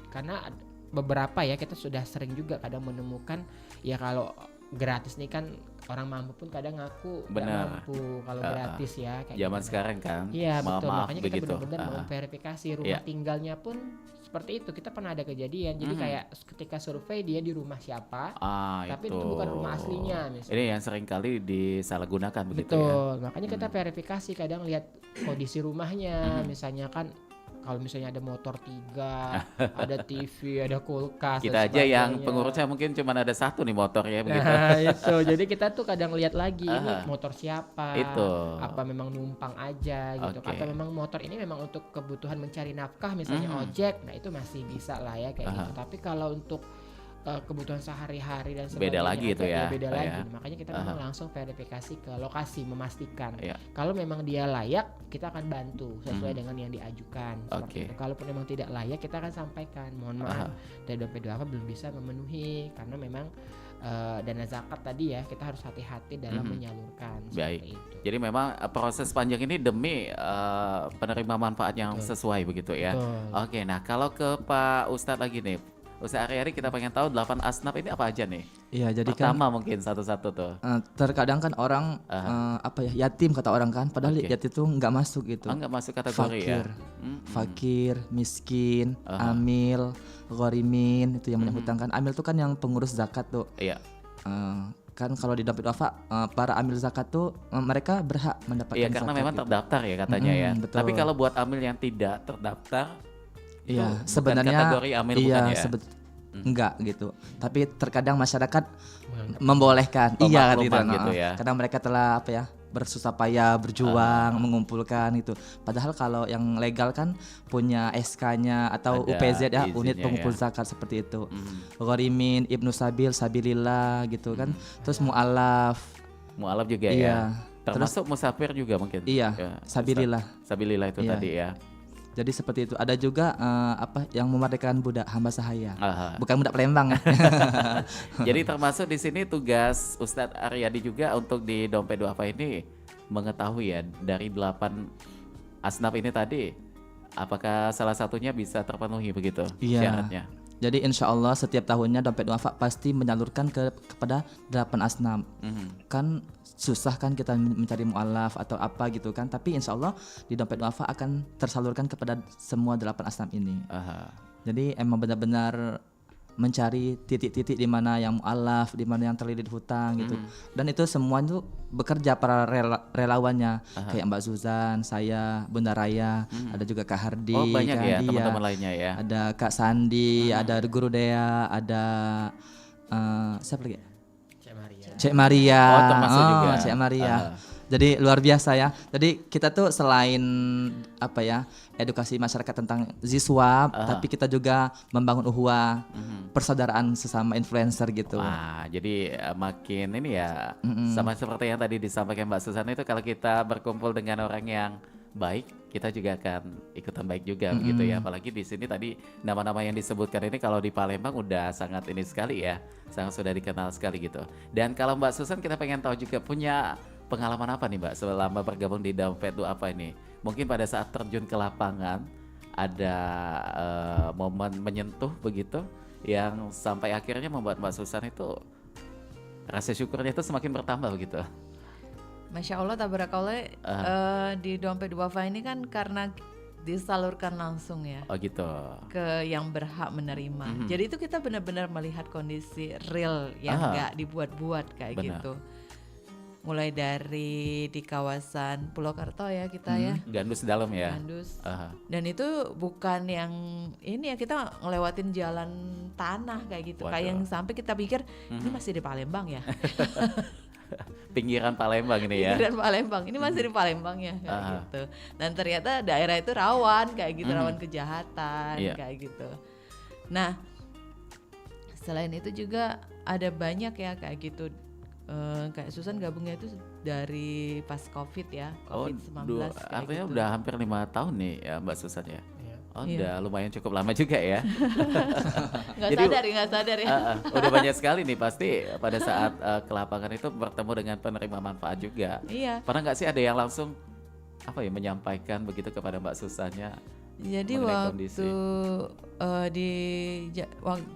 karena beberapa ya kita sudah sering juga kadang menemukan ya kalau gratis nih kan orang mampu pun kadang ngaku nggak mampu kalau gratis ya kayak zaman sekarang kan. Iya betul, makanya kita benar-benar mau verifikasi rumah tinggalnya pun seperti itu. Kita pernah ada kejadian, jadi kayak ketika survei dia di rumah siapa, tapi itu bukan rumah aslinya misalnya. Ini yang sering kali disalahgunakan begitu. Betul, makanya kita verifikasi, kadang lihat kondisi rumahnya, misalnya kan kalau misalnya ada motor 3, ada TV, ada kulkas. Kita aja yang pengurusnya mungkin cuma ada satu nih motor ya begitu. Nah, itu. Jadi kita tuh kadang lihat lagi ini motor siapa, apa memang numpang aja gitu, atau memang motor ini memang untuk kebutuhan mencari nafkah misalnya ojek. Nah itu masih bisa lah ya kayak gitu. Tapi kalau untuk kebutuhan sehari-hari dan Beda sebagainya. lagi itu ya. Beda lagi. Makanya kita memang langsung verifikasi ke lokasi, memastikan. Iya. Kalau memang dia layak, kita akan bantu sesuai dengan yang diajukan. Seperti itu. Kalaupun memang tidak layak, kita akan sampaikan, mohon maaf, dari dompet duafa belum bisa memenuhi karena memang dana zakat tadi ya, kita harus hati-hati dalam menyalurkan. Baik. Itu. Jadi memang proses panjang ini demi penerima manfaat yang sesuai begitu ya. Oke, nah kalau ke Pak Ustadz lagi nih, Ustadz Aryadi, kita pengen tahu 8 asnaf ini apa aja nih? Iya, jadi pertama mungkin satu-satu tuh. Terkadang kan orang yatim kata orang kan, padahal yatim itu nggak masuk gitu. Nggak masuk kategori fakir, ya. Fakir, miskin, amil, ghorimin, itu yang punya hutang kan. Amil itu kan yang pengurus zakat tuh. Iya. Kan kalau di dompet duafa para amil zakat tuh mereka berhak mendapatkan zakat. Iya, karena memang terdaftar ya katanya ya. Betul. Tapi kalau buat amil yang tidak terdaftar, iya, sebenarnya kategori amil bukan ya? Enggak gitu. Tapi terkadang masyarakat membolehkan. Iya gitu ya. Karena mereka telah bersusah payah, berjuang, mengumpulkan itu. Padahal kalau yang legal kan punya SK-nya atau ada UPZ ya, unit izinnya pengumpul zakat seperti itu. Ghorimin, Ibnu Sabil, Sabilillah gitu kan. Terus mu'alaf juga ya. Termasuk musafir juga mungkin. Iya, Sabilillah. Sabilillah itu tadi ya. Jadi seperti itu. Ada juga yang memerdekakan budak hamba sahaya. Bukan budak Palembang. Jadi termasuk di sini tugas Ustadz Aryadi juga untuk di dompet duafa ini mengetahui ya dari 8 asnaf ini tadi apakah salah satunya bisa terpenuhi begitu syaratnya. Jadi insya Allah setiap tahunnya dompet duafa pasti menyalurkan kepada 8 asnaf. Kan susah kan kita mencari mu'alaf atau apa gitu kan. Tapi insya Allah di dompet duafa akan tersalurkan kepada semua 8 asnaf ini. Jadi emang benar-benar mencari titik-titik di mana yang mu'alaf, di mana yang terlilit hutang gitu. Dan itu semua itu bekerja para relawannya kayak Mbak Suzan, saya, Bunda Raya, ada juga Kak Hardi, banyak ya teman-teman lainnya ya. Ada Kak Sandi, ada Guru Dea, ada siapa lagi? Cek Maria. Termasuk juga. Cek Maria. Jadi luar biasa ya. Jadi kita tuh selain edukasi masyarakat tentang ziswab, tapi kita juga membangun uhuwah, persaudaraan sesama influencer gitu. Wah, jadi makin ini ya, sama seperti yang tadi disampaikan Mbak Susan itu, kalau kita berkumpul dengan orang yang baik, kita juga akan ikutan baik juga begitu ya. Apalagi di sini tadi nama-nama yang disebutkan ini kalau di Palembang udah sangat ini sekali ya, sangat sudah dikenal sekali gitu. Dan kalau Mbak Susan kita pengen tahu juga punya pengalaman apa nih Mbak selama bergabung di dompet duafa ini? Mungkin pada saat terjun ke lapangan ada momen menyentuh begitu yang sampai akhirnya membuat Mbak Susan itu rasa syukurnya itu semakin bertambah begitu. Masya Allah, tabarakallah, di dompet duafa ini kan karena disalurkan langsung ya. Oh gitu. Ke yang berhak menerima. Jadi itu kita benar-benar melihat kondisi real yang nggak dibuat-buat kayak gitu. Mulai dari di kawasan Pulau Karto ya kita ya. Gandus dalam ya. Gandus. Dan itu bukan yang ini ya, kita ngelewatin jalan tanah kayak gitu. Waduh. Kayak yang sampai kita pikir ini masih di Palembang ya. Pinggiran Palembang ini ya. Pinggiran Palembang, ini masih di Palembang ya kayak gitu. Dan ternyata daerah itu rawan kayak gitu, rawan kejahatan kayak gitu. Nah, selain itu juga ada banyak ya kayak gitu. Kayak Susan gabungnya itu dari pas COVID ya, COVID-19. Artinya gitu. udah hampir 5 tahun nih ya Mbak Susan ya. Udah lumayan cukup lama juga ya. Nggak sadar ya. Udah banyak sekali nih pasti pada saat ke lapangan itu bertemu dengan penerima manfaat juga. Iya. Pernah nggak sih ada yang langsung menyampaikan begitu kepada Mbak Susannya? Jadi waktu di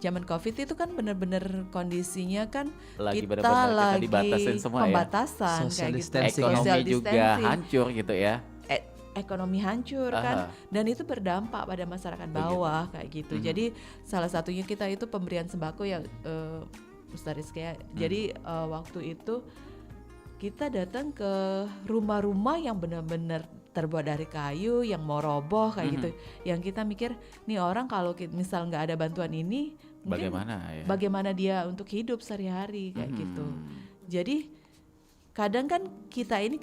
zaman COVID itu kan benar-benar kondisinya kan lagi kita lagi dibatasin semua pembatasan Social kayak gitu. distancing. Ekonomi juga hancur gitu ya. Ekonomi hancur kan, dan itu berdampak pada masyarakat bawah kayak gitu. Jadi salah satunya kita itu pemberian sembako yang Ustaz Rizky ya. Jadi waktu itu kita datang ke rumah-rumah yang benar-benar terbuat dari kayu yang mau roboh kayak gitu. Yang kita mikir nih orang kalau misal nggak ada bantuan ini, bagaimana dia untuk hidup sehari-hari kayak gitu. Jadi kadang kan kita ini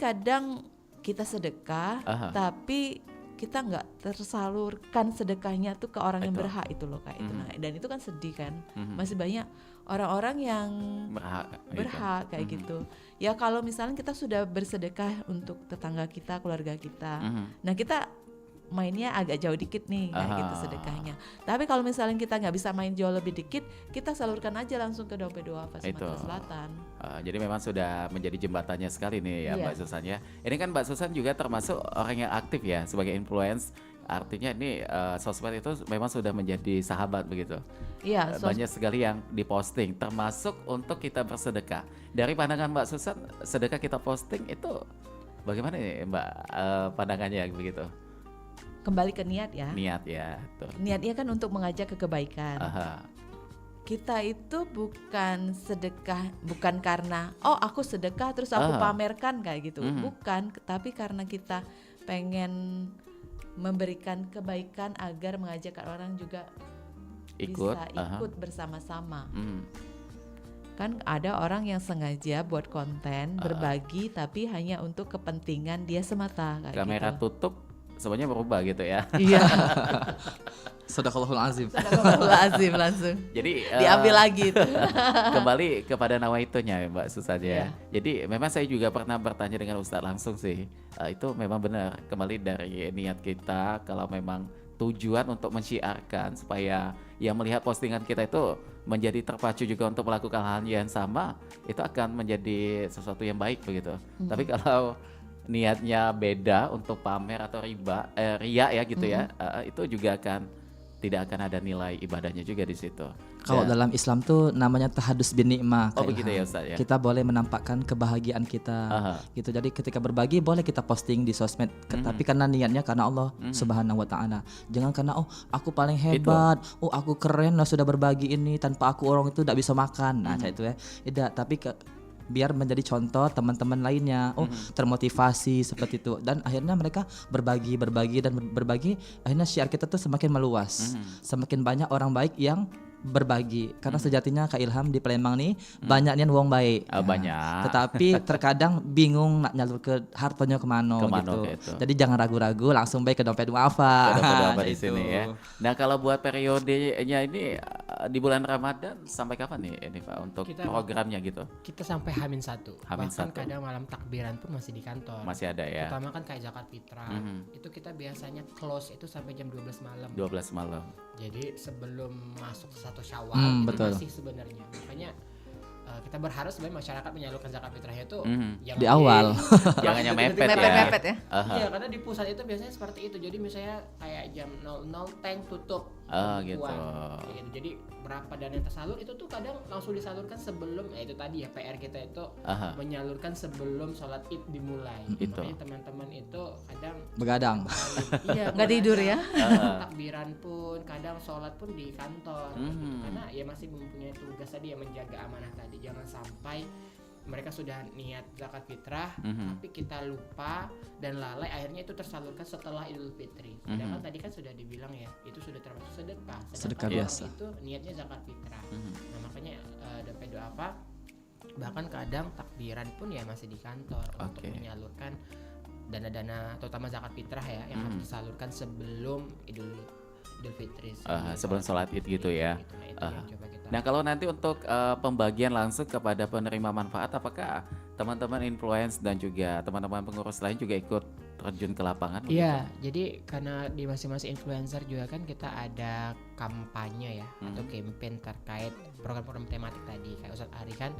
kita sedekah, tapi kita nggak tersalurkan sedekahnya tuh ke orang yang Betul. berhak itu loh kayak itu. Nah, dan itu kan sedih kan. Masih banyak orang-orang yang berhak kayak gitu. Ya kalau misalnya kita sudah bersedekah untuk tetangga kita, keluarga kita, nah kita mainnya agak jauh dikit nih kayak gitu sedekahnya. Tapi kalau misalnya kita nggak bisa main jauh lebih dikit, kita salurkan aja langsung ke dompet duafa Sumatera Selatan. Jadi memang sudah menjadi jembatannya sekali nih ya Mbak Susan ya. Ini kan Mbak Susan juga termasuk orang yang aktif ya sebagai influence. Artinya ini sosmed itu memang sudah menjadi sahabat begitu. Iya. Banyak sekali yang diposting, termasuk untuk kita bersedekah. Dari pandangan Mbak Susan, sedekah kita posting itu bagaimana nih Mbak pandangannya begitu? Kembali ke niat ya. Niat ya. Tuh. Niatnya kan untuk mengajak ke kebaikan. Kita itu bukan sedekah, bukan karena aku sedekah terus aku pamerkan kayak gitu, bukan, tapi karena kita pengen memberikan kebaikan agar mengajak orang juga bisa ikut bersama-sama. Kan ada orang yang sengaja buat konten berbagi tapi hanya untuk kepentingan dia semata kayak kamera gitu. tutup semuanya berubah gitu ya. Iya. Sadaqallahul azim. Lazim langsung. Jadi diambil lagi itu. Kembali kepada nawaitunya ya Mbak Susan ya. Jadi memang saya juga pernah bertanya dengan Ustadz langsung sih. Itu memang benar kembali dari niat kita kalau memang tujuan untuk mensyiarkan supaya yang melihat postingan kita itu menjadi terpacu juga untuk melakukan hal yang sama, itu akan menjadi sesuatu yang baik begitu. Tapi kalau niatnya beda untuk pamer atau ria ya gitu ya, itu juga tidak akan ada nilai ibadahnya juga di situ. Kalau dalam Islam tuh namanya tahadus bin ni'mah. Begitu ya Ustaz ya. Kita boleh menampakkan kebahagiaan kita gitu. Jadi ketika berbagi boleh kita posting di sosmed, tapi karena niatnya karena Allah Subhanahu wa taala. Jangan karena aku paling hebat, aku keren lah sudah berbagi ini tanpa aku orang itu tidak bisa makan. Nah, kayak itu ya. Tidak, tapi biar menjadi contoh teman-teman lainnya, termotivasi seperti itu, dan akhirnya mereka berbagi dan berbagi, akhirnya syiar kita tuh semakin meluas, semakin banyak orang baik yang berbagi, karena sejatinya Kak Ilham di Palembang nih banyaknya wong baik, banyak. Tetapi terkadang bingung nak nyalur ke hartonya kemana gitu. Jadi jangan ragu-ragu, langsung baik ke dompet duafa. Di sini ya. Nah kalau buat periodenya ini di bulan Ramadan sampai kapan nih ini Pak untuk programnya gitu? Kita sampai H-1. Bahkan H-1. kadang malam takbiran pun masih di kantor. Masih ada ya. Terutama kan kayak zakat fitrah. Itu kita biasanya close itu sampai jam 12 malam. 12 malam. Jadi sebelum masuk satu Syawal itu betul. masih sebenarnya. Makanya kita berharap sebenarnya masyarakat menyalurkan zakat fitrahnya itu di awal. Jangan yang mepet mepet ya. Iya, karena di pusat itu biasanya seperti itu. Jadi misalnya kayak jam 00 tank tutup. Gitu. Jadi berapa dana yang tersalur itu tuh kadang langsung disalurkan sebelum itu tadi ya PR kita itu menyalurkan sebelum sholat Id dimulai. Makanya teman-teman itu kadang begadang. Iya, nggak tidur ya. Takbiran pun kadang sholat pun di kantor gitu. Karena ya masih mempunyai tugas tadi ya menjaga amanah tadi. Jangan sampai mereka sudah niat zakat fitrah tapi kita lupa dan lalai, akhirnya itu tersalurkan setelah Idul Fitri. Padahal tadi kan sudah dibilang ya itu sudah termasuk sedekah biasa. Itu niatnya zakat fitrah. Nah makanya dompet duafa bahkan kadang takbiran pun ya masih di kantor untuk menyalurkan dana-dana terutama zakat fitrah ya yang harus disalurkan sebelum Idul Fitri. Sebelum sholat Id gitu ya. Nah kalau nanti untuk pembagian langsung kepada penerima manfaat, apakah teman-teman influence dan juga teman-teman pengurus lain juga ikut terjun ke lapangan? Iya, jadi karena di masing-masing influencer juga kan kita ada kampanye ya atau campaign terkait program-program tematik tadi. Kayak Ustadz Ari kan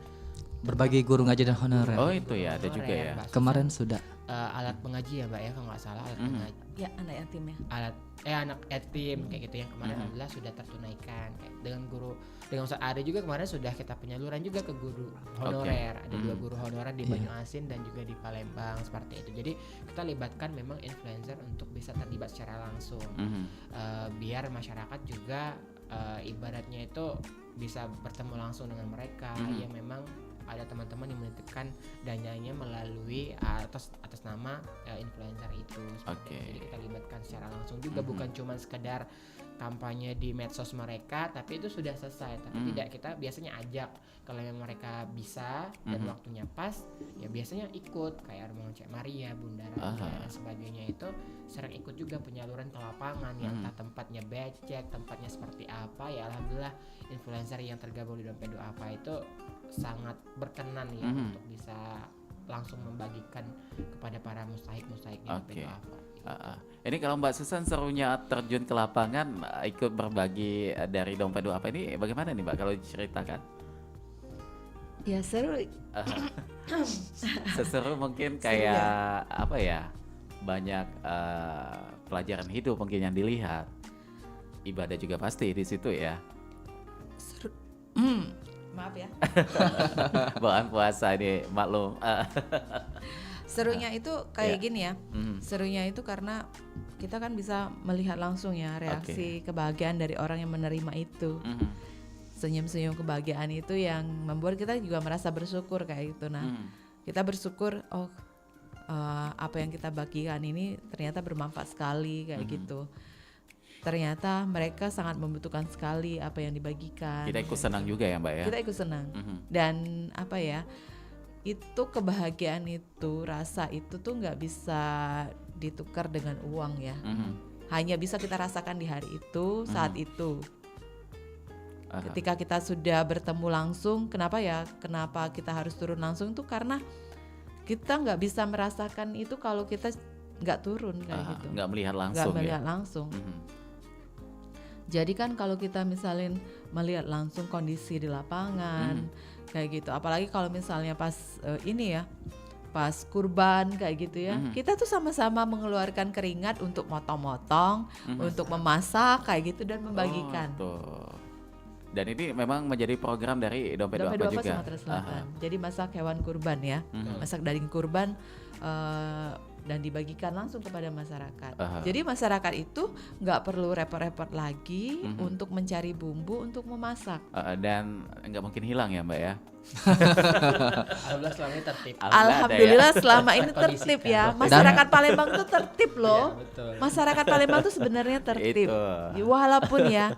berbagi guru ngaji dan honorer. Oh itu ya, ada juga ya. Kemarin sudah. Alat pengaji ya Mbak ya kalau nggak salah alat pengaji. Ya anak yatim ya. Anak yatim kayak gitu yang kemarin alhamdulillah sudah tertunaikan. Kayak dengan Ustadz Ari juga kemarin sudah kita penyaluran juga ke guru honorer. Ada 2 guru honorer di Banyuasin dan juga di Palembang seperti itu. Jadi kita libatkan memang influencer untuk bisa terlibat secara langsung. Biar masyarakat juga ibaratnya itu bisa bertemu langsung dengan mereka yang memang ada teman-teman yang menitipkan dananya melalui atas nama influencer itu. Jadi kita libatkan secara langsung juga bukan cuma sekedar kampanye di medsos mereka, tapi itu sudah selesai. Tapi tidak, kita biasanya ajak kalau memang mereka bisa dan waktunya pas, ya biasanya ikut kayak Rombongan Cek Maria, Bunda Raja dan sebagainya, itu sering ikut juga penyaluran ke lapangan yang entah tempatnya becek, tempatnya seperti apa. Ya alhamdulillah influencer yang tergabung di Dompet Duafa itu sangat berkenan ya untuk bisa langsung membagikan kepada para mustahik-mustahik di Dompet Duafa. Ini kalau Mbak Susan serunya terjun ke lapangan ikut berbagi dari Dompet Duafa ini bagaimana nih Mbak kalau diceritakan? Ya seru. Seseru mungkin kayak apa ya, banyak pelajaran hidup mungkin yang dilihat. Ibadah juga pasti di situ ya. Seru. Maaf ya. Bukan puasa ini maklum. Serunya itu kayak gini ya. Serunya itu karena kita kan bisa melihat langsung ya reaksi kebahagiaan dari orang yang menerima itu. Senyum-senyum kebahagiaan itu yang membuat kita juga merasa bersyukur kayak gitu. Nah, kita bersyukur apa yang kita bagikan ini ternyata bermanfaat sekali kayak gitu. Ternyata mereka sangat membutuhkan sekali apa yang dibagikan. Kita ikut senang juga ya Mbak ya. Kita ikut senang. Dan apa ya? Itu kebahagiaan itu, rasa itu tuh nggak bisa ditukar dengan uang ya. Hanya bisa kita rasakan di hari itu, saat itu. Ketika kita sudah bertemu langsung, kenapa kita harus turun langsung tuh karena kita nggak bisa merasakan itu kalau kita nggak turun kayak gitu. Nggak melihat langsung. Nggak melihat langsung. Jadi kan kalau kita misalnya melihat langsung kondisi di lapangan kayak gitu, apalagi kalau misalnya pas pas kurban kayak gitu ya, kita tuh sama-sama mengeluarkan keringat untuk motong-motong, untuk memasak kayak gitu dan membagikan. Dan ini memang menjadi program dari Dompet Duafa juga. Sumatera Selatan. Jadi masak hewan kurban ya, masak daging kurban dan dibagikan langsung kepada masyarakat. Jadi masyarakat itu nggak perlu repot-repot lagi untuk mencari bumbu untuk memasak. Dan nggak mungkin hilang ya Mbak ya. Alhamdulillah selama ini tertib. Alhamdulillah selama ini tertib ya. Masyarakat Palembang tuh tertib loh. Ya, masyarakat Palembang tuh sebenarnya tertib. Walaupun ya,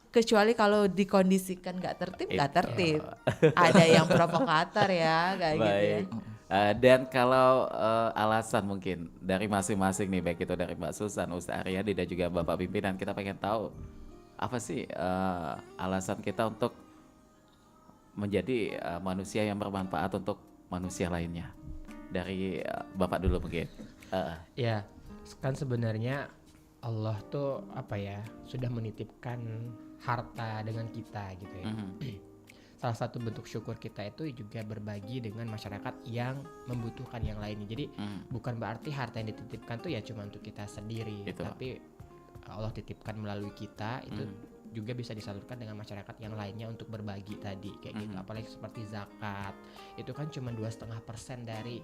kecuali kalau dikondisikan nggak tertib, nggak tertib. Ada yang provokator ya kayak gitu ya. Dan kalau alasan mungkin dari masing-masing nih, baik itu dari Mbak Susan, Ustaz Aryadi dan juga Bapak Pimpinan, kita pengen tahu apa sih alasan kita untuk menjadi manusia yang bermanfaat untuk manusia lainnya. Dari Bapak dulu mungkin. Ya, kan sebenarnya Allah tuh sudah menitipkan harta dengan kita gitu ya. Salah satu bentuk syukur kita itu juga berbagi dengan masyarakat yang membutuhkan yang lainnya. Jadi bukan berarti harta yang dititipkan tuh ya cuma untuk kita sendiri, tapi Allah titipkan melalui kita itu juga bisa disalurkan dengan masyarakat yang lainnya untuk berbagi tadi kayak gitu. Apalagi seperti zakat, itu kan cuma 2,5% dari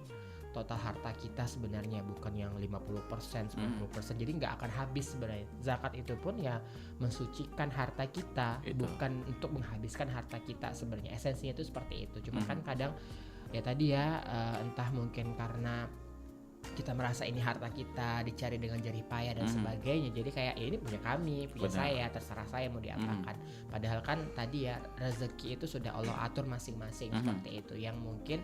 total harta kita sebenarnya, bukan yang 50%, 90%. Jadi nggak akan habis sebenarnya. Zakat itu pun ya mensucikan harta kita, bukan untuk menghabiskan harta kita sebenarnya. Esensinya itu seperti itu. Cuma kan kadang ya tadi ya entah mungkin karena kita merasa ini harta kita dicari dengan jerih payah dan sebagainya. Jadi kayak ya ini punya kami, punya saya, terserah saya mau diapakan. Padahal kan tadi ya rezeki itu sudah Allah atur masing-masing seperti itu. Yang mungkin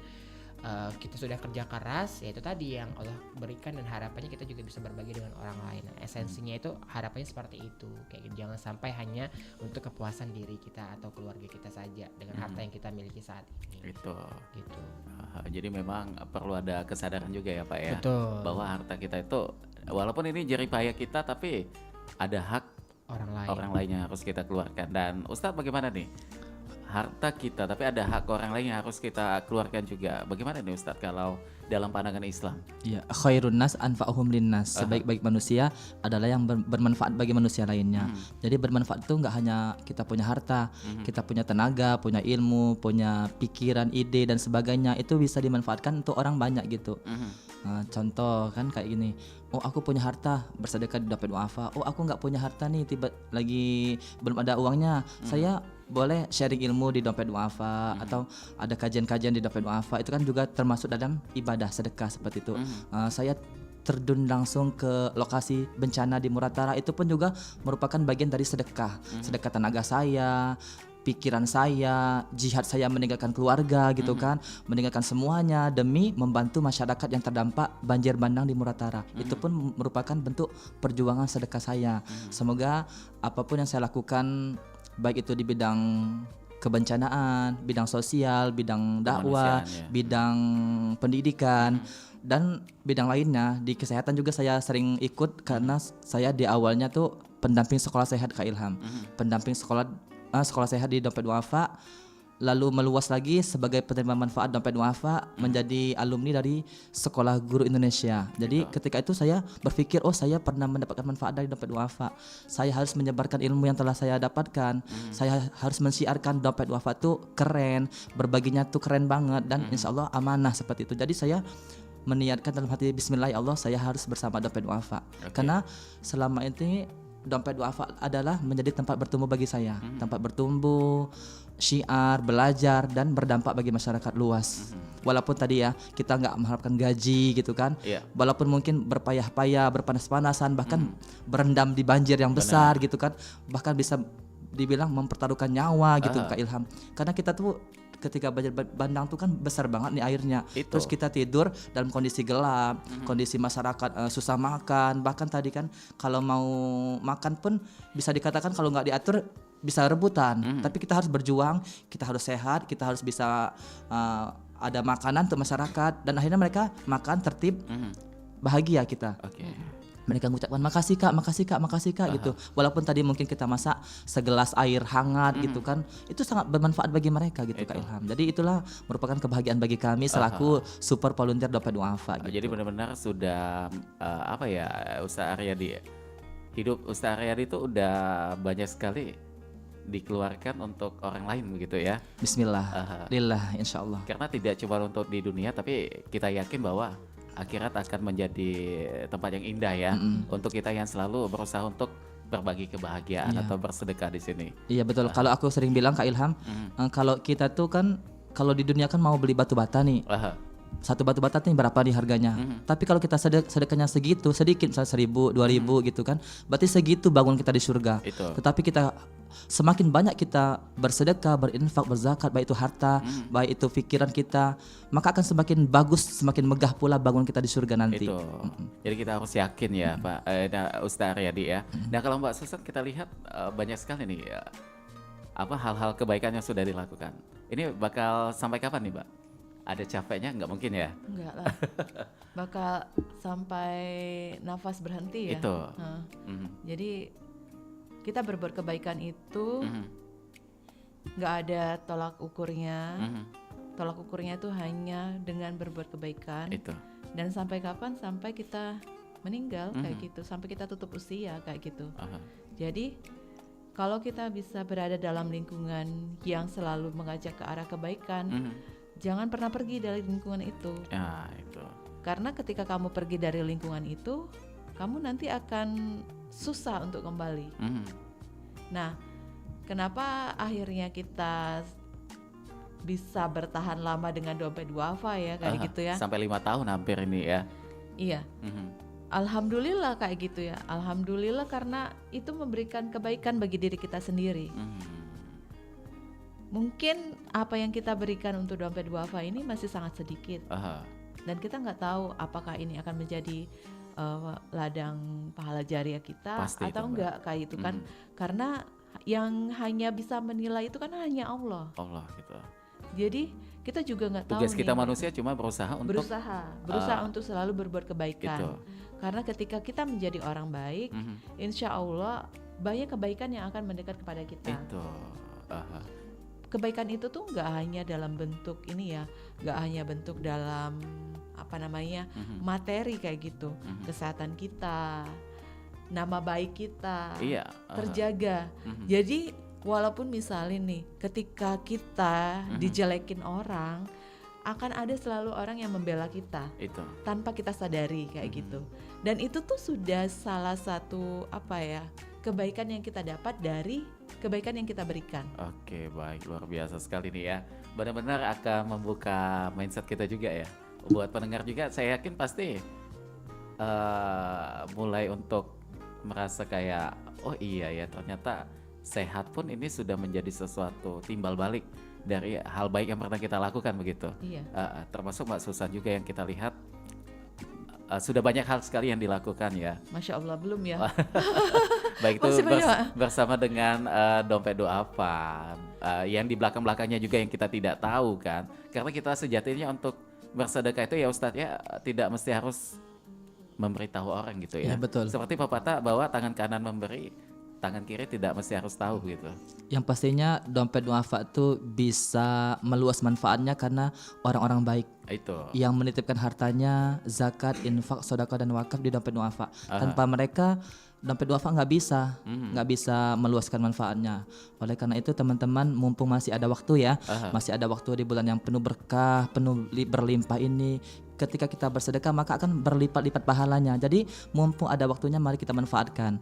kita sudah kerja keras, ya itu tadi yang Allah berikan dan harapannya kita juga bisa berbagi dengan orang lain. Nah, esensinya itu harapannya seperti itu, kayak gitu. Jangan sampai hanya untuk kepuasan diri kita atau keluarga kita saja dengan harta yang kita miliki saat ini. Gitu. Jadi memang perlu ada kesadaran juga ya Pak ya. Betul. Bahwa harta kita itu walaupun ini jerih payah kita, tapi ada hak orang lain yang harus kita keluarkan. Dan Ustadz bagaimana nih? Harta kita tapi ada hak orang lain yang harus kita keluarkan juga. Bagaimana nih Ustadz kalau dalam pandangan Islam? Ya, khairun nas anfa'uhum linnas. Sebaik-baik manusia adalah yang bermanfaat bagi manusia lainnya. Jadi bermanfaat itu nggak hanya kita punya harta, kita punya tenaga, punya ilmu, punya pikiran, ide dan sebagainya, itu bisa dimanfaatkan untuk orang banyak gitu. Nah, contoh kan kayak gini. Oh aku punya harta, bersedekah di Dompet Duafa. Oh aku nggak punya harta nih, lagi belum ada uangnya. Saya boleh sharing ilmu di Dompet Duafa atau ada kajian-kajian di Dompet Duafa. Itu kan juga termasuk dalam ibadah sedekah seperti itu. Saya terjun langsung ke lokasi bencana di Muratara itu pun juga merupakan bagian dari sedekah. Sedekah tenaga saya, pikiran saya, jihad saya meninggalkan keluarga gitu kan, meninggalkan semuanya demi membantu masyarakat yang terdampak banjir bandang di Muratara. Itu pun merupakan bentuk perjuangan sedekah saya. Semoga apapun yang saya lakukan, baik itu di bidang kebencanaan, bidang sosial, bidang dakwah, bidang pendidikan, dan bidang lainnya di kesehatan juga saya sering ikut karena saya di awalnya tuh pendamping sekolah sehat Kak Ilham, pendamping sekolah sehat di Dompet Duafa, lalu meluas lagi sebagai penerima manfaat Dompet Duafa menjadi alumni dari Sekolah Guru Indonesia. Jadi ketika itu saya berpikir, oh saya pernah mendapatkan manfaat dari Dompet Duafa, saya harus menyebarkan ilmu yang telah saya dapatkan, saya harus mensiarkan Dompet Duafa tuh keren, berbaginya tuh keren banget, dan insya Allah amanah seperti itu. Jadi saya meniatkan dalam hati, bismillah ya Allah, saya harus bersama Dompet Duafa. Karena selama ini Dompet Duafa adalah menjadi tempat bertumbuh bagi saya, tempat bertumbuh, syiar, belajar, dan berdampak bagi masyarakat luas. Walaupun tadi ya kita nggak mengharapkan gaji gitu kan, walaupun mungkin berpayah-payah, berpanas-panasan, bahkan berendam di banjir yang besar gitu kan, bahkan bisa dibilang mempertaruhkan nyawa gitu Kak Ilham. Karena kita tuh ketika banjir bandang tuh kan besar banget nih airnya. Terus kita tidur dalam kondisi gelap, kondisi masyarakat susah makan, bahkan tadi kan kalau mau makan pun bisa dikatakan kalau nggak diatur bisa rebutan. Tapi kita harus berjuang, kita harus sehat, kita harus bisa ada makanan untuk masyarakat, dan akhirnya mereka makan tertib, bahagia kita. Mereka mengucapkan makasih kak gitu. Walaupun tadi mungkin kita masak segelas air hangat gitu kan, itu sangat bermanfaat bagi mereka gitu Kak Ilham. Jadi itulah merupakan kebahagiaan bagi kami selaku super volunteer Dompet Duafa gitu. Jadi benar-benar sudah Ustaz Aryadi, hidup Ustaz Aryadi itu udah banyak sekali dikeluarkan untuk orang lain begitu ya. Bismillah, lillah insyaallah. Karena tidak cuma untuk di dunia, tapi kita yakin bahwa akhirat akan menjadi tempat yang indah ya, untuk kita yang selalu berusaha untuk berbagi kebahagiaan atau bersedekah di sini. Iya betul. Kalau aku sering bilang Kak Ilham, kalau kita tuh kan kalau di dunia kan mau beli batu bata nih. Satu batu bata nih berapa nih harganya? Tapi kalau kita sedekahnya segitu, sedikit misalnya 1.000, 2.000 gitu kan, berarti segitu bangun kita di surga. Tetapi kita semakin banyak kita bersedekah, berinfak, berzakat, baik itu harta, baik itu pikiran kita, maka akan semakin bagus, semakin megah pula bangun kita di surga nanti. Jadi kita harus yakin ya Pak Ustaz Aryadi ya. Nah kalau Mbak Susan kita lihat banyak sekali nih hal-hal kebaikan yang sudah dilakukan. Ini bakal sampai kapan nih Mbak? Ada capeknya nggak mungkin ya? Enggak lah, bakal sampai nafas berhenti ya. Jadi kita berbuat kebaikan itu nggak ada tolak ukurnya. Tolak ukurnya itu hanya dengan berbuat kebaikan. Dan sampai kapan? Sampai kita meninggal kayak gitu, sampai kita tutup usia kayak gitu. Jadi kalau kita bisa berada dalam lingkungan yang selalu mengajak ke arah kebaikan, jangan pernah pergi dari lingkungan itu. Karena ketika kamu pergi dari lingkungan itu, kamu nanti akan susah untuk kembali. Nah, kenapa akhirnya kita bisa bertahan lama dengan Dompet Duafa ya kayak gitu ya? Sampai 5 tahun hampir ini ya. Iya. Alhamdulillah kayak gitu ya. Alhamdulillah karena itu memberikan kebaikan bagi diri kita sendiri. Mungkin apa yang kita berikan untuk Dompet Duafa ini masih sangat sedikit. Dan kita nggak tahu apakah ini akan menjadi ladang pahala jariah kita pasti atau enggak kayak itu kan. Karena yang hanya bisa menilai itu kan hanya Allah gitu. Jadi kita juga nggak tahu. Tugas kita manusia cuma berusaha untuk selalu berbuat kebaikan. Karena ketika kita menjadi orang baik, insya Allah banyak kebaikan yang akan mendekat kepada kita. Kebaikan itu tuh nggak hanya dalam bentuk ini ya, nggak hanya bentuk dalam materi kayak gitu. Kesehatan kita, nama baik kita terjaga. Jadi walaupun misalnya nih ketika kita dijelekin orang, akan ada selalu orang yang membela kita tanpa kita sadari kayak gitu. Dan itu tuh sudah salah satu kebaikan yang kita dapat dari kebaikan yang kita berikan. Oke, baik, luar biasa sekali nih ya. Benar-benar akan membuka mindset kita juga ya. Buat pendengar juga saya yakin pasti mulai untuk merasa kayak oh iya ya ternyata sehat pun ini sudah menjadi sesuatu timbal balik dari hal baik yang pernah kita lakukan begitu. Iya. Termasuk Mbak Susan juga yang kita lihat sudah banyak hal sekali yang dilakukan ya. Masya Allah belum ya. Baik itu Masih banyak. bersama dengan dompet duafa yang di belakang-belakangnya juga yang kita tidak tahu kan. Karena kita sejatinya untuk bersedekah itu ya Ustadz ya tidak mesti harus memberitahu orang gitu ya. Iya, betul. Seperti pepatah bahwa tangan kanan memberi, tangan kiri tidak mesti harus tahu gitu. Yang pastinya dompet duafa itu bisa meluas manfaatnya karena orang-orang baik Itu. yang menitipkan hartanya, zakat, infak, sedekah dan wakaf di dompet duafa. Tanpa mereka dompet duafa nggak bisa meluaskan manfaatnya. Oleh karena itu teman-teman mumpung masih ada waktu ya, masih ada waktu di bulan yang penuh berkah, penuh berlimpah ini. Ketika kita bersedekah maka akan berlipat-lipat pahalanya. Jadi mumpung ada waktunya mari kita manfaatkan.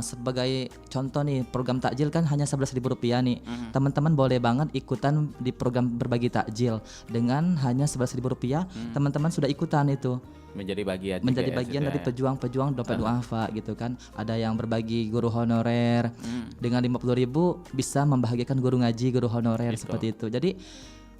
Sebagai contoh nih program takjil kan hanya Rp11.000 nih. Teman-teman boleh banget ikutan di program berbagi takjil dengan hanya Rp11.000. Teman-teman sudah ikutan itu. Menjadi bagian Dari pejuang-pejuang dompet duafa gitu kan. Ada yang berbagi guru honorer dengan 50.000 bisa membahagiakan guru ngaji, guru honorer seperti itu. Jadi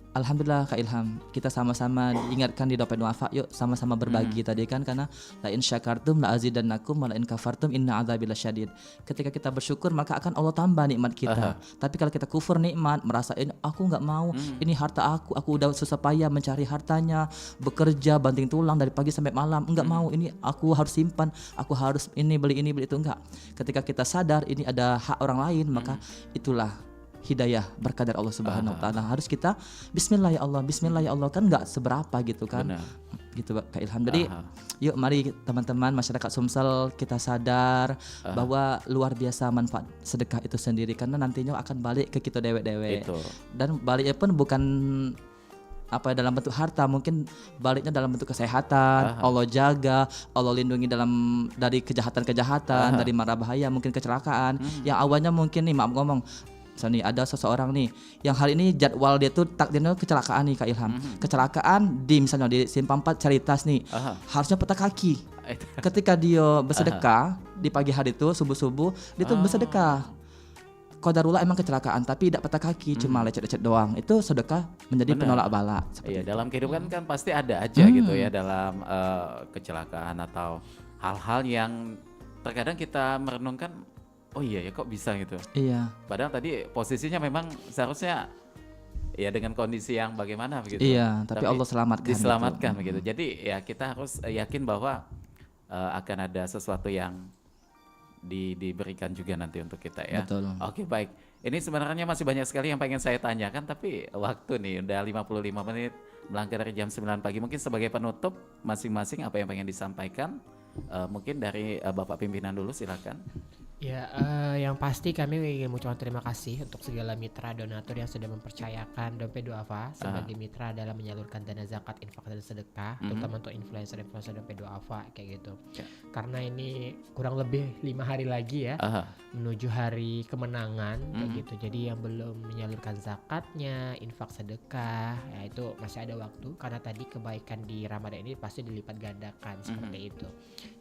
alhamdulillah Kak Ilham, kita sama-sama diingatkan di dompet duafa, yuk sama-sama berbagi tadi kan, karena la in syakartum la azidannakum wa la in kafartum inna adzabi lasyadid. Ketika kita bersyukur maka akan Allah tambah nikmat kita. Tapi kalau kita kufur nikmat, merasa ini aku nggak mau, ini harta aku udah susah payah mencari hartanya, bekerja banting tulang dari pagi sampai malam, enggak mau, ini aku harus simpan, aku harus ini beli itu, enggak. Ketika kita sadar ini ada hak orang lain, maka itulah hidayah berkah dari Allah Subhanahu wa taala. Harus kita bismillah ya Allah kan enggak seberapa gitu kan. Benar. Gitu Kak Ilham. Jadi yuk mari teman-teman masyarakat Sumsel kita sadar bahwa luar biasa manfaat sedekah itu sendiri, karena nantinya akan balik ke kita dewe-dewe. Dan baliknya pun bukan dalam bentuk harta, mungkin baliknya dalam bentuk kesehatan. Allah jaga, Allah lindungi dari kejahatan-kejahatan, dari mara bahaya, mungkin kecelakaan. Yang awalnya mungkin nih maaf ngomong, misalnya ada seseorang nih yang hari ini jadwal dia tuh takdirnya kecelakaan nih Kak Ilham. Kecelakaan misalnya di Simpang 4 cari tas nih. Harusnya patah kaki. Ketika dia bersedekah di pagi hari itu subuh-subuh dia tuh bersedekah. Qadarullah emang kecelakaan tapi tidak patah kaki, cuma lecet-lecet doang. Itu sedekah menjadi penolak bala. Iya, dalam kehidupan kan pasti ada aja gitu ya dalam kecelakaan atau hal-hal yang terkadang kita merenungkan, oh iya ya kok bisa gitu. Iya. Padahal tadi posisinya memang seharusnya ya dengan kondisi yang bagaimana begitu. Iya, tapi Allah selamatkan. Diselamatkan begitu. Jadi ya kita harus yakin bahwa akan ada sesuatu yang diberikan juga nanti untuk kita ya. Betul. Oke, baik. Ini sebenarnya masih banyak sekali yang pengen saya tanyakan, tapi waktu nih udah 55 menit melangkah dari jam 9 pagi. Mungkin sebagai penutup masing-masing apa yang pengen disampaikan? Mungkin dari Bapak pimpinan dulu silakan. Ya, yang pasti kami ingin mengucapkan terima kasih untuk segala mitra donatur yang sudah mempercayakan dompet duafa sebagai mitra dalam menyalurkan dana zakat, infak dan sedekah, terutama untuk influencer dompet duafa kayak gitu. Karena ini kurang lebih 5 hari lagi ya menuju hari kemenangan kayak gitu. Jadi yang belum menyalurkan zakatnya, infak, sedekah, ya itu masih ada waktu, karena tadi kebaikan di Ramadan ini pasti dilipat gandakan seperti itu.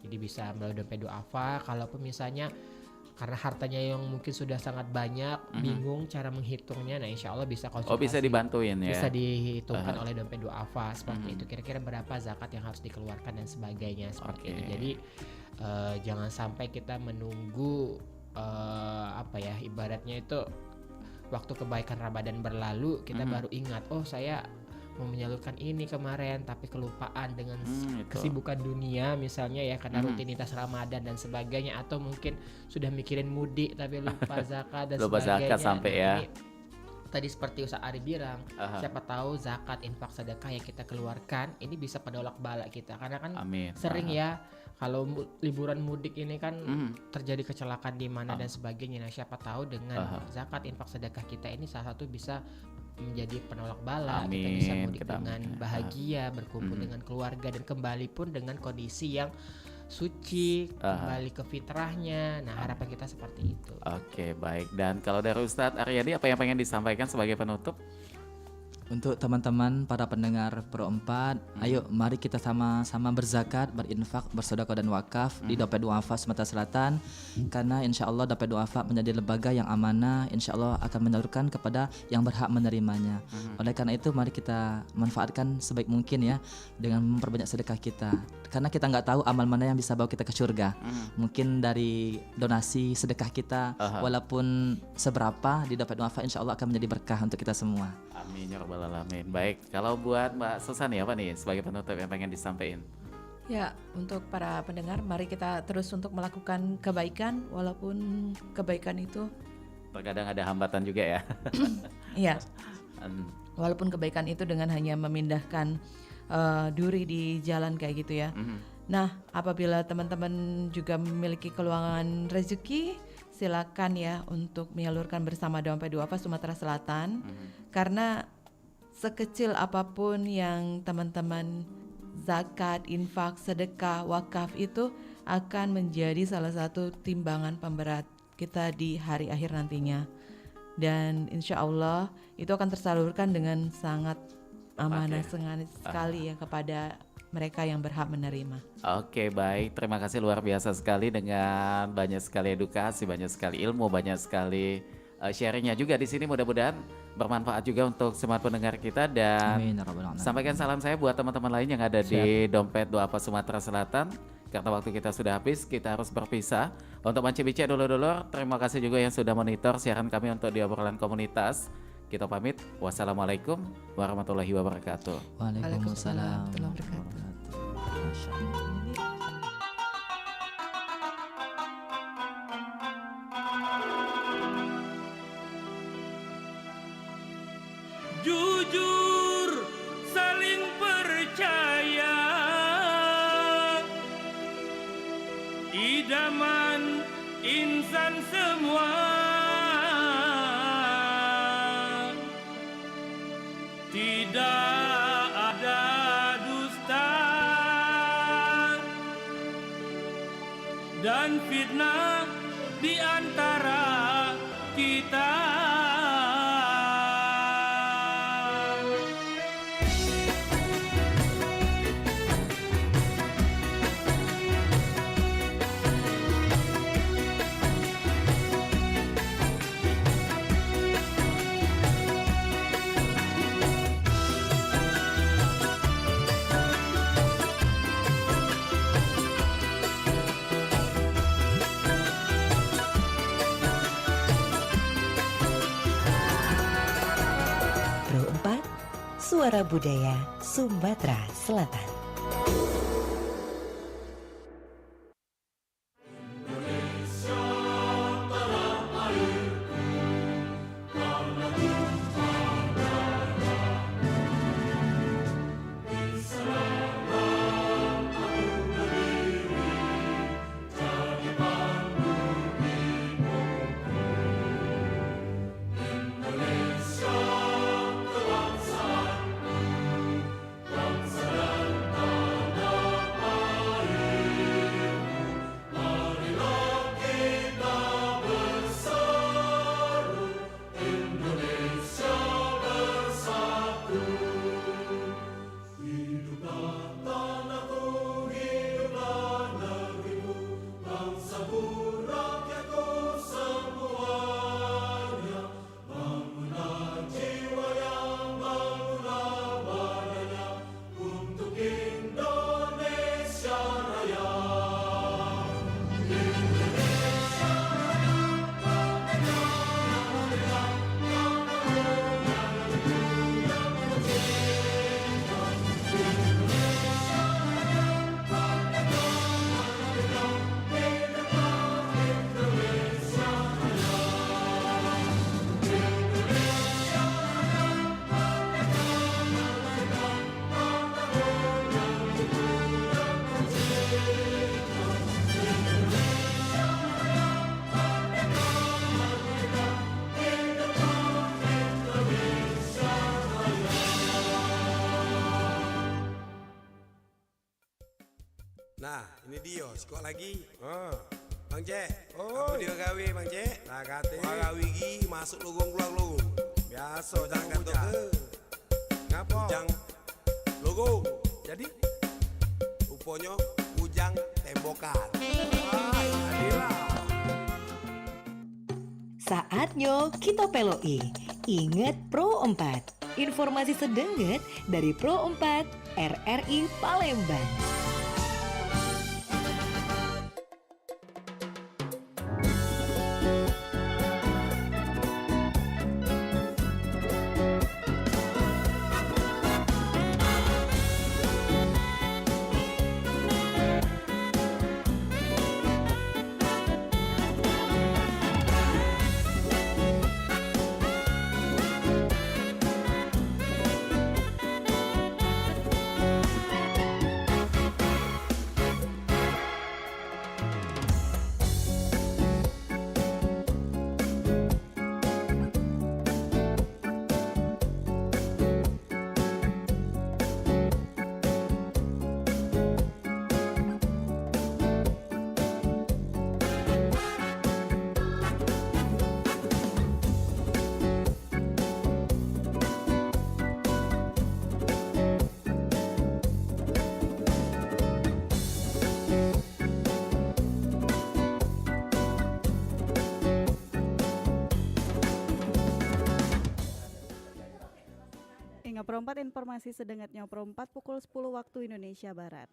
Jadi bisa melalui dompet duafa. Kalaupun misalnya karena hartanya yang mungkin sudah sangat banyak, bingung cara menghitungnya, nah insya Allah bisa konsultasi. Oh, bisa dibantuin ya? Bisa dihitungkan oleh dompet duafa seperti itu. Kira-kira berapa zakat yang harus dikeluarkan dan sebagainya seperti itu. Jadi jangan sampai kita menunggu ibaratnya itu waktu kebaikan Ramadan berlalu kita baru ingat, oh saya mau menyalurkan ini kemarin tapi kelupaan dengan kesibukan dunia misalnya ya, karena rutinitas Ramadan dan sebagainya, atau mungkin sudah mikirin mudik tapi lupa zakat dan lupa sebagainya. Zakat sampai ya. Tadi seperti Ustaz Ari bilang, siapa tahu zakat, infak, sedekah yang kita keluarkan ini bisa penolak bala kita, karena kan sering ya kalau liburan mudik ini kan terjadi kecelakaan di mana dan sebagainya. Nah, siapa tahu dengan zakat, infak, sedekah kita ini salah satu bisa menjadi penolak bala. Kita bisa mudik dengan bahagia, berkumpul dengan keluarga, dan kembali pun dengan kondisi yang suci, kembali ke fitrahnya. Nah, harapan kita seperti itu. Oke, baik. Dan kalau dari Ustadz Aryadi, apa yang pengen disampaikan sebagai penutup? Untuk teman-teman para pendengar Pro 4, ayo mari kita sama-sama berzakat, berinfak, bersedekah dan wakaf di Dompet Duafa Sumatera Selatan, karena insya Allah Dompet Duafa menjadi lembaga yang amanah, insya Allah akan menyalurkan kepada yang berhak menerimanya. Oleh karena itu mari kita manfaatkan sebaik mungkin ya dengan memperbanyak sedekah kita, karena kita nggak tahu amal mana yang bisa bawa kita ke surga. Mungkin dari donasi sedekah kita, walaupun seberapa di Dompet Duafa, insya Allah akan menjadi berkah untuk kita semua. Amin ya rabbal alamin. Baik, kalau buat Mbak Susan ya apa nih sebagai penutup yang pengen disampaikan? Ya, untuk para pendengar, mari kita terus untuk melakukan kebaikan, walaupun kebaikan itu terkadang ada hambatan juga ya. Iya. Walaupun kebaikan itu dengan hanya memindahkan duri di jalan kayak gitu ya. Nah, apabila teman-teman juga memiliki keluangan rezeki, silakan ya untuk menyalurkan bersama Dompet Duafa Sumatera Selatan. Karena sekecil apapun yang teman-teman zakat, infak, sedekah, wakaf itu akan menjadi salah satu timbangan pemberat kita di hari akhir nantinya. Dan insya Allah itu akan tersalurkan dengan sangat amanah sekali ya kepada mereka yang berhak menerima. Oke, baik, terima kasih luar biasa sekali dengan banyak sekali edukasi, banyak sekali ilmu, banyak sekali sharingnya juga di sini. Mudah-mudahan bermanfaat juga untuk semua pendengar kita, dan Amin. sampaikan salam saya buat teman-teman lain yang ada di Dompet Duafa Sumatera Selatan. Karena waktu kita sudah habis, kita harus berpisah. Untuk Mance Bice dulur-dulur, terima kasih juga yang sudah monitor siaran kami untuk di obrolan komunitas. Kita pamit. Wassalamualaikum warahmatullahi wabarakatuh. Waalaikumsalam warahmatullahi wabarakatuh. Masya Allah. Jujur saling percaya, idaman insan semua, tidak ada dusta dan fitnah di antara kita. Suara Budaya Sumatera Selatan. Nah, ini dia, sekok lagi. Bang Cek, apa dia gawe Bang Cek? Nah, kata gawe gigi masuk lorong keluar lorong. Biasa jangan kata ke. Ngapa? Ujang logo. Jadi rupanya Ujang tembokan. Wah, jadilah. Saatnya kita peloi. Ingat Pro 4. Informasi sedenget dari Pro 4 RRI Palembang. Ingat Pro 4 informasi sedengatnya Pro 4 pukul 10 waktu Indonesia Barat.